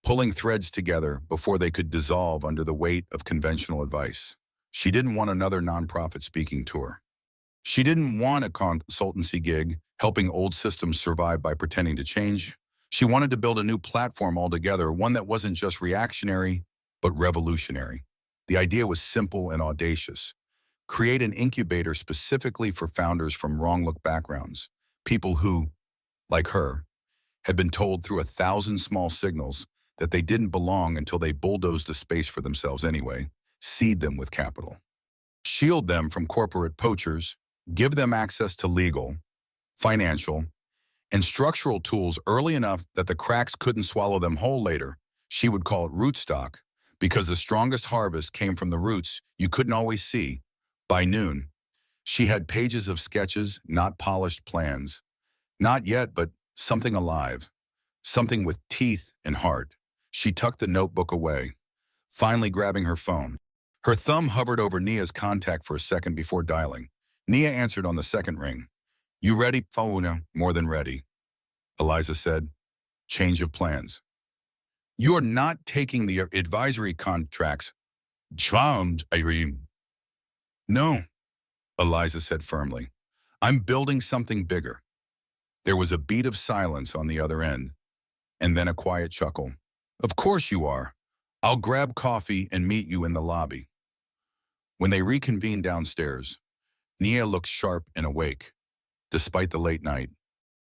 pulling threads together before they could dissolve under the weight of conventional advice. She didn't want another nonprofit speaking tour. She didn't want a consultancy gig helping old systems survive by pretending to change. She wanted to build a new platform altogether, one that wasn't just reactionary, but revolutionary. The idea was simple and audacious. Create an incubator specifically for founders from wrong-look backgrounds, people who, like her, had been told through 1,000 small signals that they didn't belong until they bulldozed a space for themselves anyway. Seed them with capital. Shield them from corporate poachers. Give them access to legal, financial, and structural tools early enough that the cracks couldn't swallow them whole later. She would call it rootstock, because the strongest harvest came from the roots you couldn't always see. By noon, she had pages of sketches, not polished plans. Not yet, but something alive. Something with teeth and heart. She tucked the notebook away, finally grabbing her phone. Her thumb hovered over Nia's contact for a second before dialing. Nia answered on the second ring. You ready? Phone, more than ready. Eliza said. Change of plans. You're not taking the advisory contracts. Charmed, Irene. No, Eliza said firmly. I'm building something bigger. There was a beat of silence on the other end, and then a quiet chuckle. Of course you are. I'll grab coffee and meet you in the lobby. When they reconvened downstairs, Nia looked sharp and awake, despite the late night.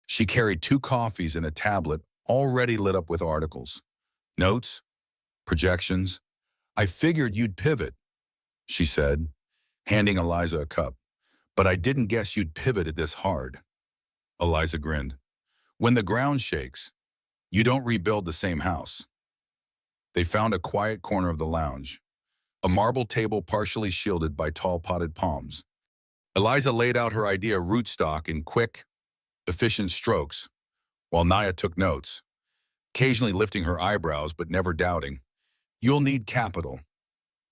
She carried 2 coffees and a tablet already lit up with articles. Notes, projections. I figured you'd pivot, she said, handing Eliza a cup. But I didn't guess you'd pivot it this hard. Eliza grinned. When the ground shakes, you don't rebuild the same house. They found a quiet corner of the lounge, a marble table partially shielded by tall potted palms. Eliza laid out her idea rootstock in quick, efficient strokes, while Nia took notes, occasionally lifting her eyebrows but never doubting. You'll need capital,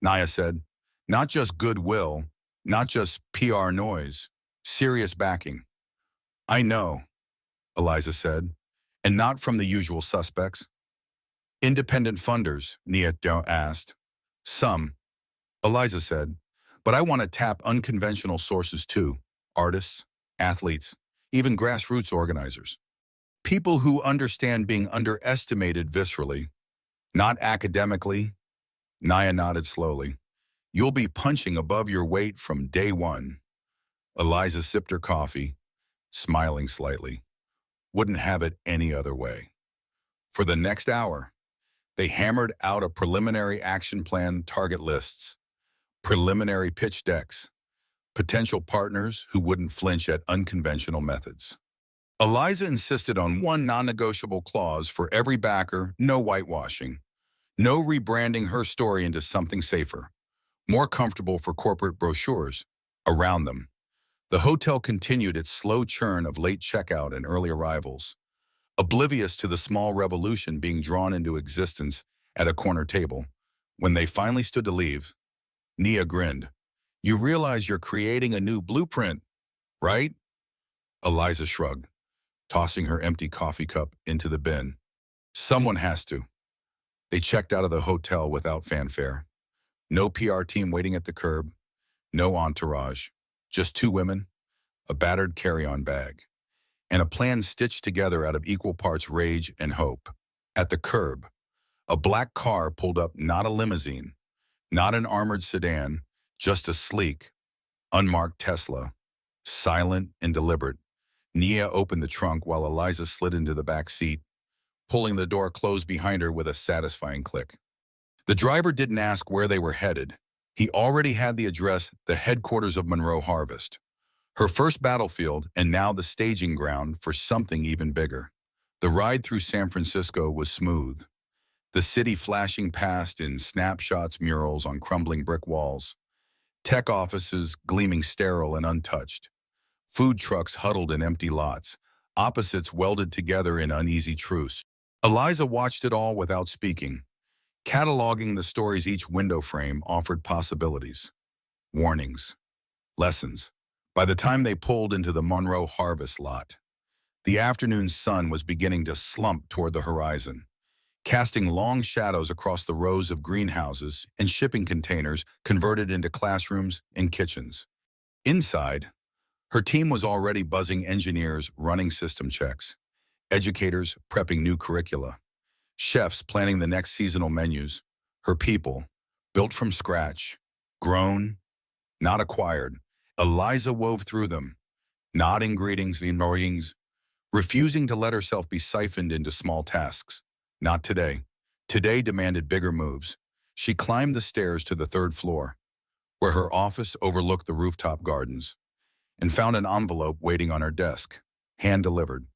Nia said. Not just goodwill, not just PR noise, serious backing. I know, Eliza said, and not from the usual suspects. Independent funders, Nia asked. Some, Eliza said, but I want to tap unconventional sources too. Artists, athletes, even grassroots organizers. People who understand being underestimated viscerally, not academically. Nia nodded slowly. You'll be punching above your weight from day one. Eliza sipped her coffee, smiling slightly. Wouldn't have it any other way. For the next hour, they hammered out a preliminary action plan, target lists, preliminary pitch decks, potential partners who wouldn't flinch at unconventional methods. Eliza insisted on one non-negotiable clause for every backer: no whitewashing, no rebranding her story into something safer, more comfortable for corporate brochures around them. The hotel continued its slow churn of late checkout and early arrivals, oblivious to the small revolution being drawn into existence at a corner table. When they finally stood to leave, Nia grinned. You realize you're creating a new blueprint, right? Eliza shrugged, tossing her empty coffee cup into the bin. Someone has to. They checked out of the hotel without fanfare. No PR team waiting at the curb, no entourage, just 2 women, a battered carry-on bag, and a plan stitched together out of equal parts rage and hope. At the curb, a black car pulled up, not a limousine, not an armored sedan, just a sleek, unmarked Tesla, silent and deliberate. Nia opened the trunk while Eliza slid into the back seat, pulling the door closed behind her with a satisfying click. The driver didn't ask where they were headed. He already had the address, the headquarters of Monroe Harvest, her first battlefield, and now the staging ground for something even bigger. The ride through San Francisco was smooth, the city flashing past in snapshots, murals on crumbling brick walls, tech offices gleaming sterile and untouched, food trucks huddled in empty lots, opposites welded together in uneasy truce. Eliza watched it all without speaking, cataloging the stories each window frame offered possibilities, warnings, lessons. By the time they pulled into the Monroe Harvest lot, the afternoon sun was beginning to slump toward the horizon, casting long shadows across the rows of greenhouses and shipping containers converted into classrooms and kitchens. Inside, her team was already buzzing, engineers running system checks, educators prepping new curricula, chefs planning the next seasonal menus. Her people, built from scratch, grown, not acquired. Eliza wove through them, nodding greetings and mornings, refusing to let herself be siphoned into small tasks. Not today. Today demanded bigger moves. She climbed the stairs to the third floor, where her office overlooked the rooftop gardens, and found an envelope waiting on her desk, hand-delivered.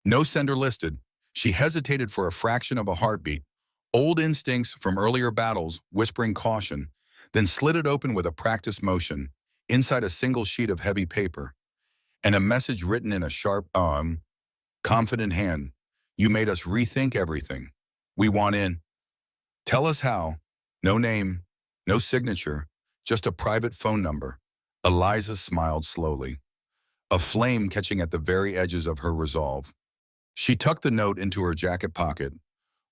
No sender listed. She hesitated for a fraction of a heartbeat, old instincts from earlier battles whispering caution, then slid it open with a practiced motion, inside a single sheet of heavy paper, and a message written in a sharp, confident hand. You made us rethink everything. We want in. Tell us how. No name, no signature, just a private phone number. Eliza smiled slowly, a flame catching at the very edges of her resolve. She tucked the note into her jacket pocket,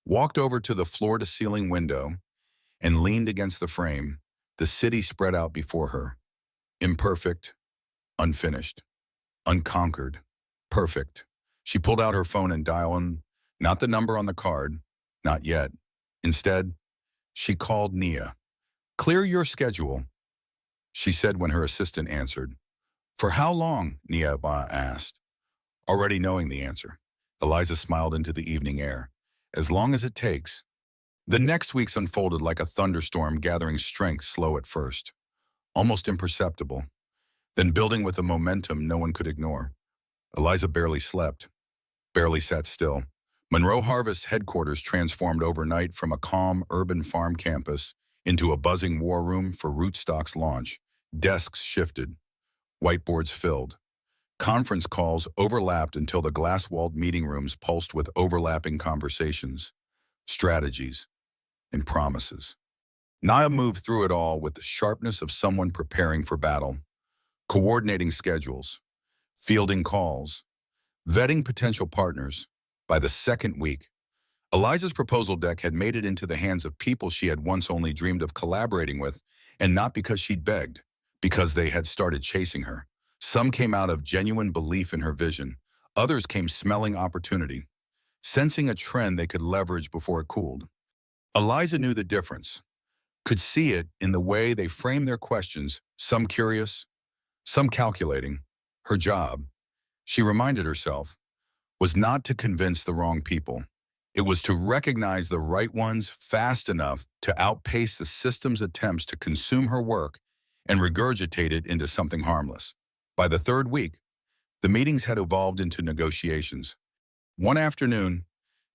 walked over to the floor-to-ceiling window, and leaned against the frame. The city spread out before her. Imperfect, unfinished, unconquered, perfect. She pulled out her phone and dialed, not the number on the card, not yet. Instead, she called Nia. Clear your schedule, she said when her assistant answered. For how long? Nia asked, already knowing the answer. Eliza smiled into the evening air. As long as it takes. The next weeks unfolded like a thunderstorm, gathering strength slow at first, almost imperceptible, then building with a momentum no one could ignore. Eliza barely slept, barely sat still. Monroe Harvest headquarters transformed overnight from a calm urban farm campus into a buzzing war room for Rootstock's launch. Desks shifted, whiteboards filled. Conference calls overlapped until the glass-walled meeting rooms pulsed with overlapping conversations, strategies, and promises. Nia moved through it all with the sharpness of someone preparing for battle, coordinating schedules, fielding calls, vetting potential partners. By the second week, Eliza's proposal deck had made it into the hands of people she had once only dreamed of collaborating with, and not because she'd begged, because they had started chasing her. Some came out of genuine belief in her vision. Others came smelling opportunity, sensing a trend they could leverage before it cooled. Eliza knew the difference, could see it in the way they framed their questions, some curious, some calculating. Her job, she reminded herself, was not to convince the wrong people. It was to recognize the right ones fast enough to outpace the system's attempts to consume her work and regurgitate it into something harmless. By the third week, the meetings had evolved into negotiations. One afternoon,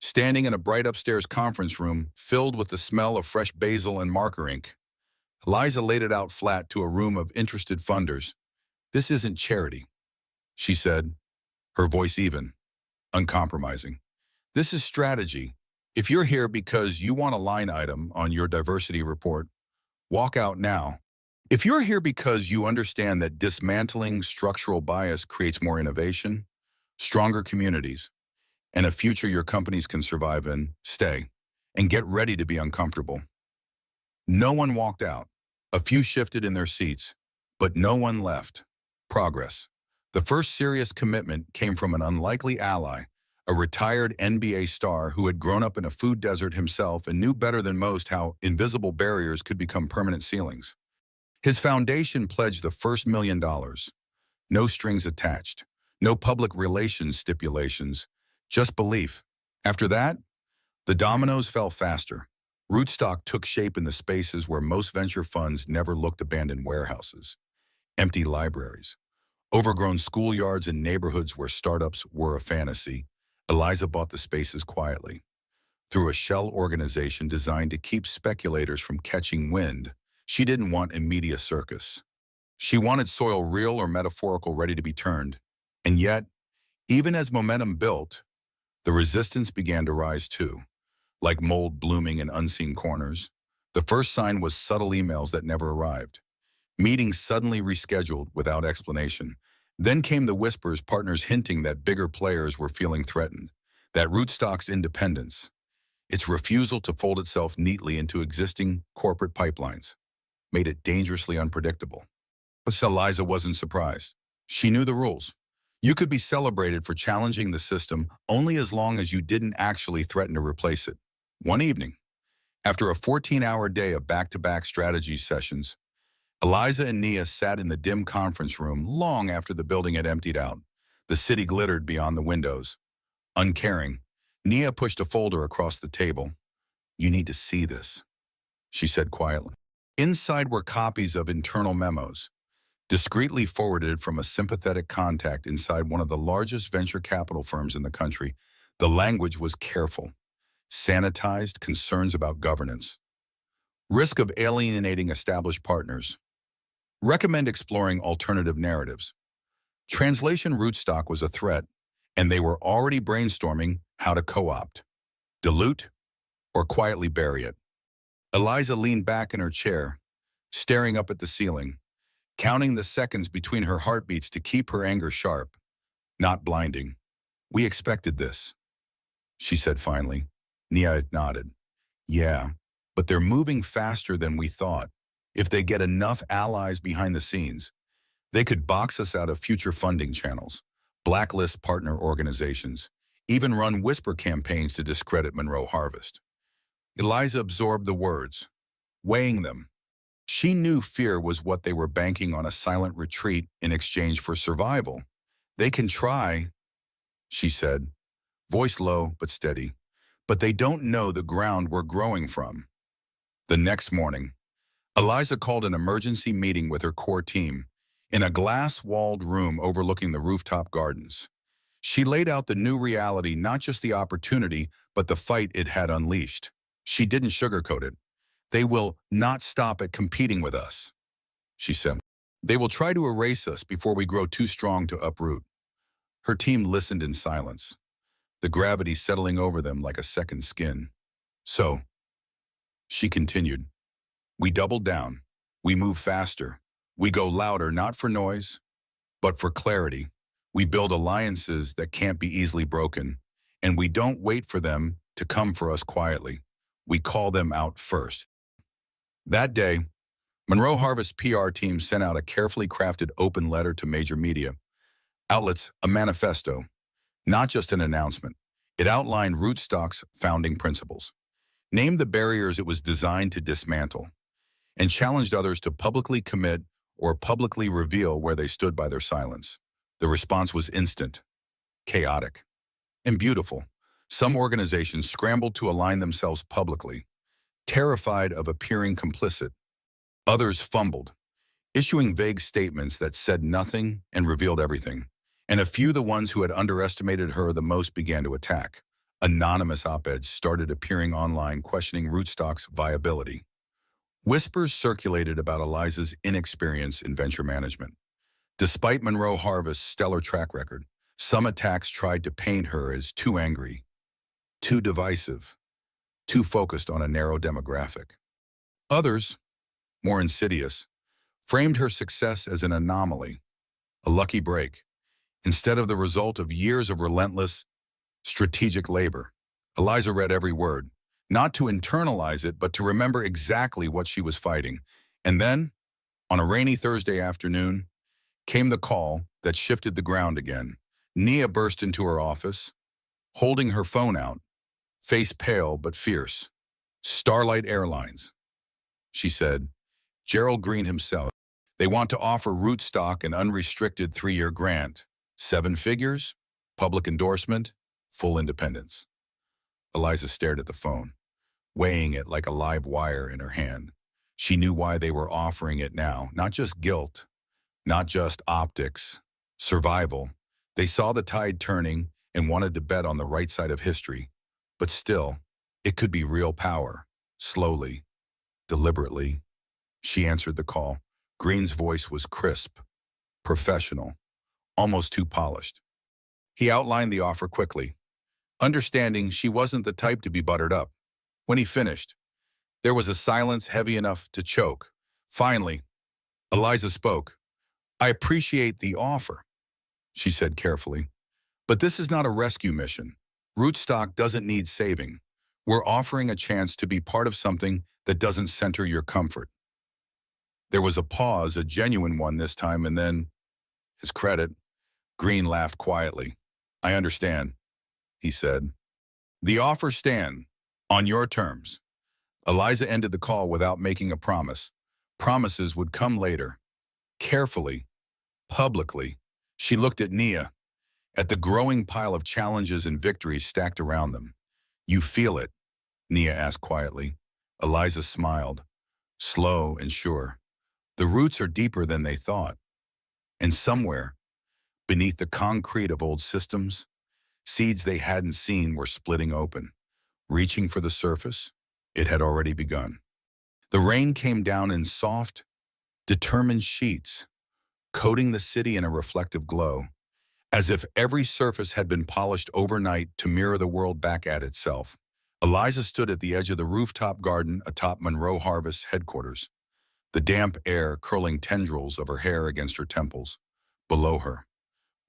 standing in a bright upstairs conference room filled with the smell of fresh basil and marker ink, Eliza laid it out flat to a room of interested funders. This isn't charity, she said, her voice even, uncompromising. This is strategy. If you're here because you want a line item on your diversity report, walk out now. If you're here because you understand that dismantling structural bias creates more innovation, stronger communities, and a future your companies can survive in, stay, and get ready to be uncomfortable. No one walked out. A few shifted in their seats, but no one left. Progress. The first serious commitment came from an unlikely ally, a retired NBA star who had grown up in a food desert himself and knew better than most how invisible barriers could become permanent ceilings. His foundation pledged the first $1 million. No strings attached, no public relations stipulations, just belief. After that, the dominoes fell faster. Rootstock took shape in the spaces where most venture funds never looked: abandoned warehouses, empty libraries, overgrown schoolyards, and neighborhoods where startups were a fantasy. Eliza bought the spaces quietly, through a shell organization designed to keep speculators from catching wind. She didn't want a media circus. She wanted soil, real or metaphorical, ready to be turned. And yet, even as momentum built, the resistance began to rise too, like mold blooming in unseen corners. The first sign was subtle emails that never arrived, meetings suddenly rescheduled without explanation. Then came the whispers, partners hinting that bigger players were feeling threatened, that Rootstock's independence, Its refusal to fold itself neatly into existing corporate pipelines made it dangerously unpredictable. But Eliza wasn't surprised. She knew the rules. You could be celebrated for challenging the system only as long as you didn't actually threaten to replace it. One evening, after a 14-hour day of back-to-back strategy sessions, Eliza and Nia sat in the dim conference room long after the building had emptied out. The city glittered beyond the windows. Uncaring, Nia pushed a folder across the table. "You need to see this," she said quietly. Inside were copies of internal memos, discreetly forwarded from a sympathetic contact inside one of the largest venture capital firms in the country. The language was careful, sanitized concerns about governance, risk of alienating established partners, recommend exploring alternative narratives. Translation rootstock was a threat, and they were already brainstorming how to co-opt, dilute, or quietly bury it. Eliza leaned back in her chair, staring up at the ceiling, counting the seconds between her heartbeats to keep her anger sharp, not blinding. "We expected this," she said finally. Nia nodded. "Yeah, but they're moving faster than we thought. If they get enough allies behind the scenes, they could box us out of future funding channels, blacklist partner organizations, even run whisper campaigns to discredit Monroe Harvest." Eliza absorbed the words, weighing them. She knew fear was what they were banking on, a silent retreat in exchange for survival. "They can try," she said, voice low but steady, "but they don't know the ground we're growing from." The next morning, Eliza called an emergency meeting with her core team in a glass-walled room overlooking the rooftop gardens. She laid out the new reality, not just the opportunity, but the fight it had unleashed. She didn't sugarcoat it. "They will not stop at competing with us," she said. "They will try to erase us before we grow too strong to uproot." Her team listened in silence, the gravity settling over them like a second skin. "So," she continued, "we double down. We move faster. We go louder, not for noise, but for clarity. We build alliances that can't be easily broken, and we don't wait for them to come for us quietly. We call them out first." That day, Monroe Harvest PR team sent out a carefully crafted open letter to major media outlets, a manifesto, not just an announcement. It outlined Rootstock's founding principles, named the barriers it was designed to dismantle, and challenged others to publicly commit or publicly reveal where they stood by their silence. The response was instant, chaotic, and beautiful. Some organizations scrambled to align themselves publicly, terrified of appearing complicit. Others fumbled, issuing vague statements that said nothing and revealed everything. And a few, the ones who had underestimated her the most, began to attack. Anonymous op-eds started appearing online questioning Rootstock's viability. Whispers circulated about Eliza's inexperience in venture management. Despite Monroe Harvest's stellar track record, some attacks tried to paint her as too angry, too divisive, too focused on a narrow demographic. Others, more insidious, framed her success as an anomaly, a lucky break, instead of the result of years of relentless, strategic labor. Eliza read every word, not to internalize it, but to remember exactly what she was fighting. And then, on a rainy Thursday afternoon, came the call that shifted the ground again. Nia burst into her office, holding her phone out, face pale but fierce. "Starlight Airlines," she said. "Gerald Green himself. They want to offer Rootstock an unrestricted 3-year grant. 7 figures, public endorsement, full independence." Eliza stared at the phone, weighing it like a live wire in her hand. She knew why they were offering it now. Not just guilt, not just optics, survival. They saw the tide turning and wanted to bet on the right side of history. But still, it could be real power. Slowly, deliberately, she answered the call. Green's voice was crisp, professional, almost too polished. He outlined the offer quickly, understanding she wasn't the type to be buttered up. When he finished, there was a silence heavy enough to choke. Finally, Eliza spoke. "I appreciate the offer," she said carefully, "but this is not a rescue mission. Rootstock doesn't need saving. We're offering a chance to be part of something that doesn't center your comfort. There was a pause, a genuine one this time, and then, his credit, Green laughed quietly. I understand, he said. The offer stand, on your terms. Eliza ended the call without making a promise. Promises would come later. Carefully, publicly, she looked at Nia, at the growing pile of challenges and victories stacked around them. You feel it, Nia asked quietly. Eliza smiled, slow and sure. The roots are deeper than they thought. And somewhere, beneath the concrete of old systems, seeds they hadn't seen were splitting open. Reaching for the surface, it had already begun. The rain came down in soft, determined sheets, coating the city in a reflective glow, as if every surface had been polished overnight to mirror the world back at itself. Eliza stood at the edge of the rooftop garden atop Monroe Harvest headquarters, the damp air curling tendrils of her hair against her temples. Below her,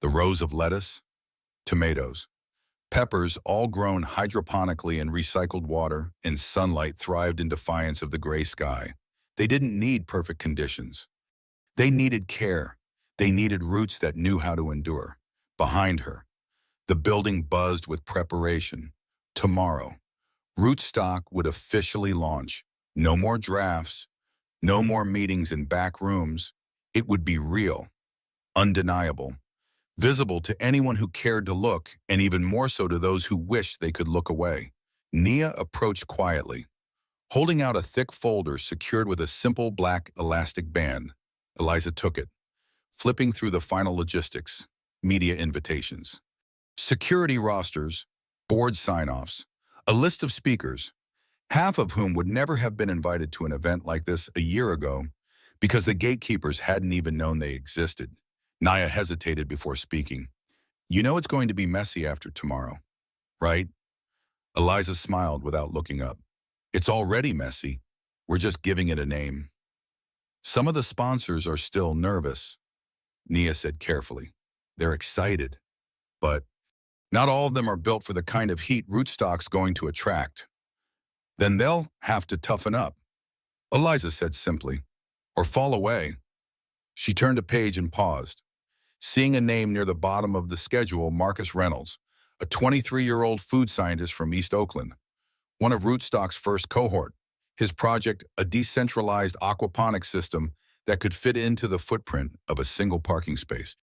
the rows of lettuce, tomatoes, peppers, all grown hydroponically in recycled water and sunlight, thrived in defiance of the gray sky. They didn't need perfect conditions. They needed care. They needed roots that knew how to endure. Behind her, the building buzzed with preparation. Tomorrow, Rootstock would officially launch. No more drafts, no more meetings in back rooms. It would be real, undeniable, visible to anyone who cared to look, and even more so to those who wished they could look away. Nia approached quietly, holding out a thick folder secured with a simple black elastic band. Eliza took it, flipping through the final logistics, media invitations, security rosters, board sign-offs, a list of speakers, half of whom would never have been invited to an event like this a year ago because the gatekeepers hadn't even known they existed. Nia hesitated before speaking. You know it's going to be messy after tomorrow, right? Eliza smiled without looking up. It's already messy. We're just giving it a name. Some of the sponsors are still nervous, Nia said carefully. They're excited, but not all of them are built for the kind of heat Rootstock's going to attract. Then they'll have to toughen up, Eliza said simply, or fall away. She turned a page and paused, seeing a name near the bottom of the schedule, Marcus Reynolds, a 23-year-old food scientist from East Oakland, one of Rootstock's first cohort. His project, a decentralized aquaponics system that could fit into the footprint of a single parking space.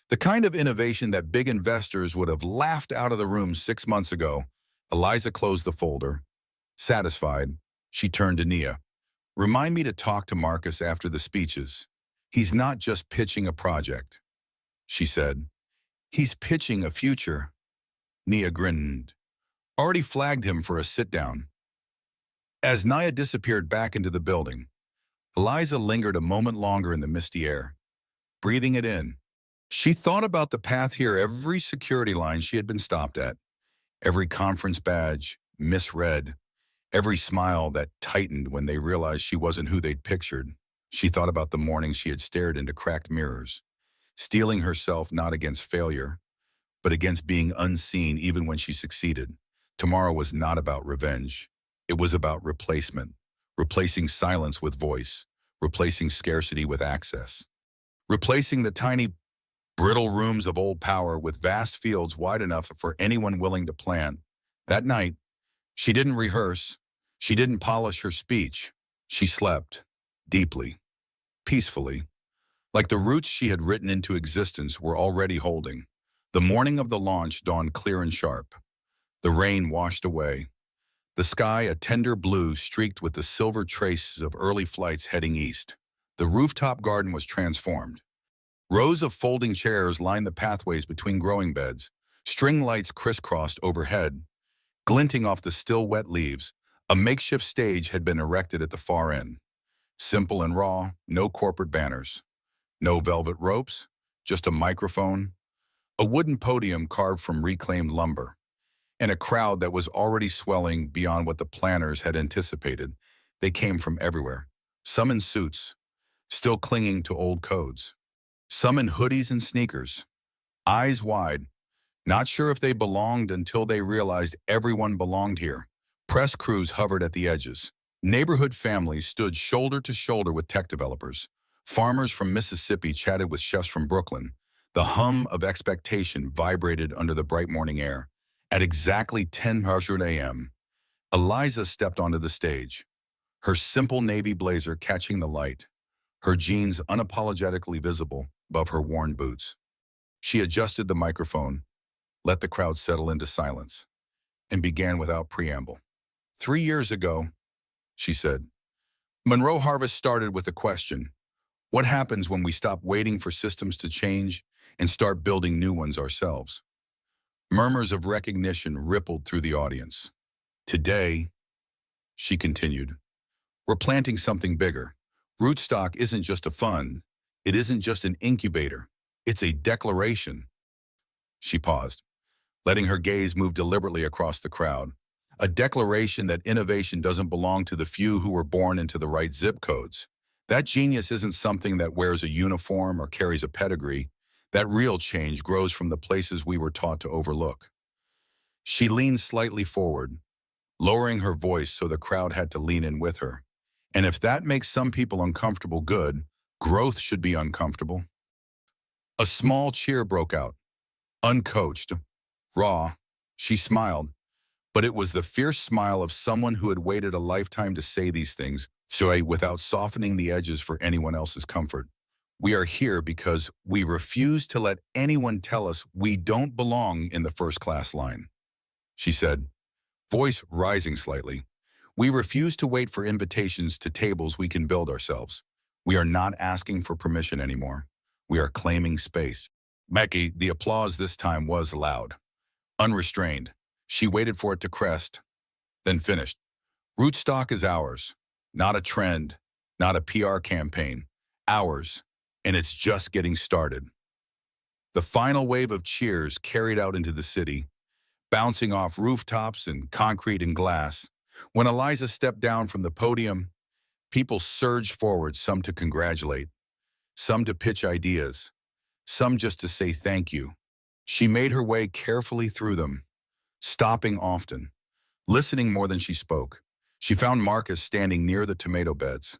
The kind of innovation that big investors would have laughed out of the room 6 months ago. Eliza closed the folder. Satisfied, she turned to Nia. Remind me to talk to Marcus after the speeches. He's not just pitching a project, she said. He's pitching a future. Nia grinned. Already flagged him for a sit-down. As Nia disappeared back into the building, Eliza lingered a moment longer in the misty air, breathing it in. She thought about the path here, every security line she had been stopped at, every conference badge misread, every smile that tightened when they realized she wasn't who they'd pictured. She thought about the mornings she had stared into cracked mirrors, steeling herself not against failure, but against being unseen even when she succeeded. Tomorrow was not about revenge. It was about replacement, replacing silence with voice, replacing scarcity with access, replacing the tiny, brittle rooms of old power with vast fields wide enough for anyone willing to plant. That night, she didn't rehearse. She didn't polish her speech. She slept, deeply, peacefully, like the roots she had written into existence were already holding. The morning of the launch dawned clear and sharp. The rain washed away. The sky a tender blue streaked with the silver traces of early flights heading east. The rooftop garden was transformed. Rows of folding chairs lined the pathways between growing beds. String lights crisscrossed overhead, glinting off the still wet leaves. A makeshift stage had been erected at the far end. Simple and raw, no corporate banners. No velvet ropes, just a microphone, a wooden podium carved from reclaimed lumber, and a crowd that was already swelling beyond what the planners had anticipated. They came from everywhere, some in suits, still clinging to old codes, some in hoodies and sneakers, eyes wide, not sure if they belonged until they realized everyone belonged here. Press crews hovered at the edges. Neighborhood families stood shoulder to shoulder with tech developers. Farmers from Mississippi chatted with chefs from Brooklyn. The hum of expectation vibrated under the bright morning air. At exactly 10:00 a.m., Eliza stepped onto the stage, her simple navy blazer catching the light, her jeans unapologetically visible above her worn boots. She adjusted the microphone, let the crowd settle into silence, and began without preamble. 3 years ago, she said, Monroe Harvest started with a question. What happens when we stop waiting for systems to change and start building new ones ourselves? Murmurs of recognition rippled through the audience. Today, she continued, we're planting something bigger. Rootstock isn't just a fund. It isn't just an incubator. It's a declaration. She paused, letting her gaze move deliberately across the crowd. A declaration that innovation doesn't belong to the few who were born into the right zip codes. That genius isn't something that wears a uniform or carries a pedigree. That real change grows from the places we were taught to overlook. She leaned slightly forward, lowering her voice so the crowd had to lean in with her. And if that makes some people uncomfortable, good, growth should be uncomfortable. A small cheer broke out. Uncoached, raw, she smiled, but it was the fierce smile of someone who had waited a lifetime to say these things, so without softening the edges for anyone else's comfort. We are here because we refuse to let anyone tell us we don't belong in the first-class line, she said, voice rising slightly. We refuse to wait for invitations to tables we can build ourselves. We are not asking for permission anymore. We are claiming space. Becky, the applause this time was loud, unrestrained. She waited for it to crest, then finished. Rootstock is ours, not a trend, not a PR campaign. Ours, and it's just getting started. The final wave of cheers carried out into the city, bouncing off rooftops and concrete and glass. When Eliza stepped down from the podium, people surged forward, some to congratulate, some to pitch ideas, some just to say thank you. She made her way carefully through them, stopping often, listening more than she spoke. She found Marcus standing near the tomato beds,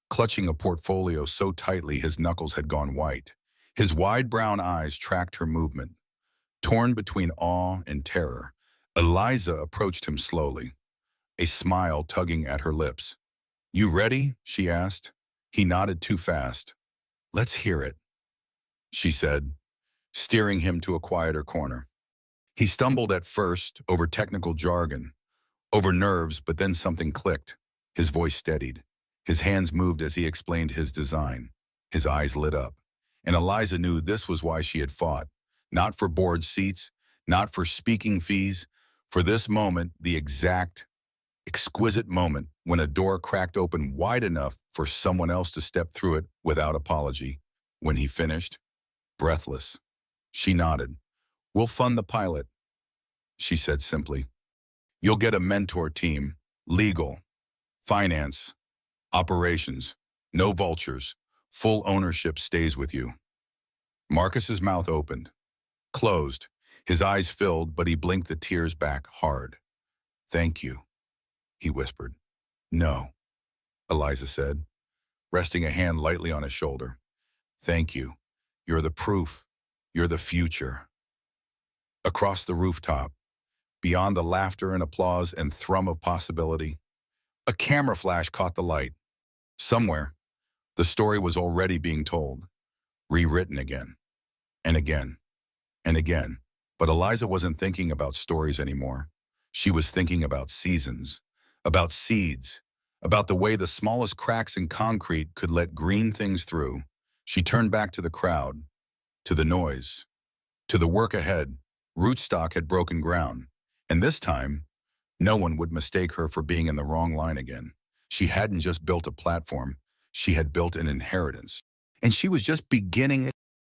clutching a portfolio so tightly his knuckles had gone white. His wide brown eyes tracked her movement. Torn between awe and terror, Eliza approached him slowly, a smile tugging at her lips. You ready? She asked. He nodded too fast. Let's hear it, she said, steering him to a quieter corner. He stumbled at first over technical jargon, over nerves, but then something clicked. His voice steadied. His hands moved as he explained his design. His eyes lit up. And Eliza knew this was why she had fought. Not for board seats, not for speaking fees, for this moment, the exact, exquisite moment when a door cracked open wide enough for someone else to step through it without apology. When he finished, breathless, she nodded. We'll fund the pilot, she said simply. You'll get a mentor team, legal, finance, operations, no vultures, full ownership stays with you. Marcus's mouth opened, closed, his eyes filled, but he blinked the tears back hard. Thank you, he whispered. No, Eliza said, resting a hand lightly on his shoulder. Thank you. You're the proof. You're the future. Across the rooftop, beyond the laughter and applause and thrum of possibility, a camera flash caught the light. Somewhere, the story was already being told, rewritten again, and again, and again. But Eliza wasn't thinking about stories anymore. She was thinking about seasons, about seeds, about the way the smallest cracks in concrete could let green things through. She turned back to the crowd, to the noise, to the work ahead. Rootstock had broken ground, and this time, no one would mistake her for being in the wrong line again. She hadn't just built a platform, she had built an inheritance. And she was just beginning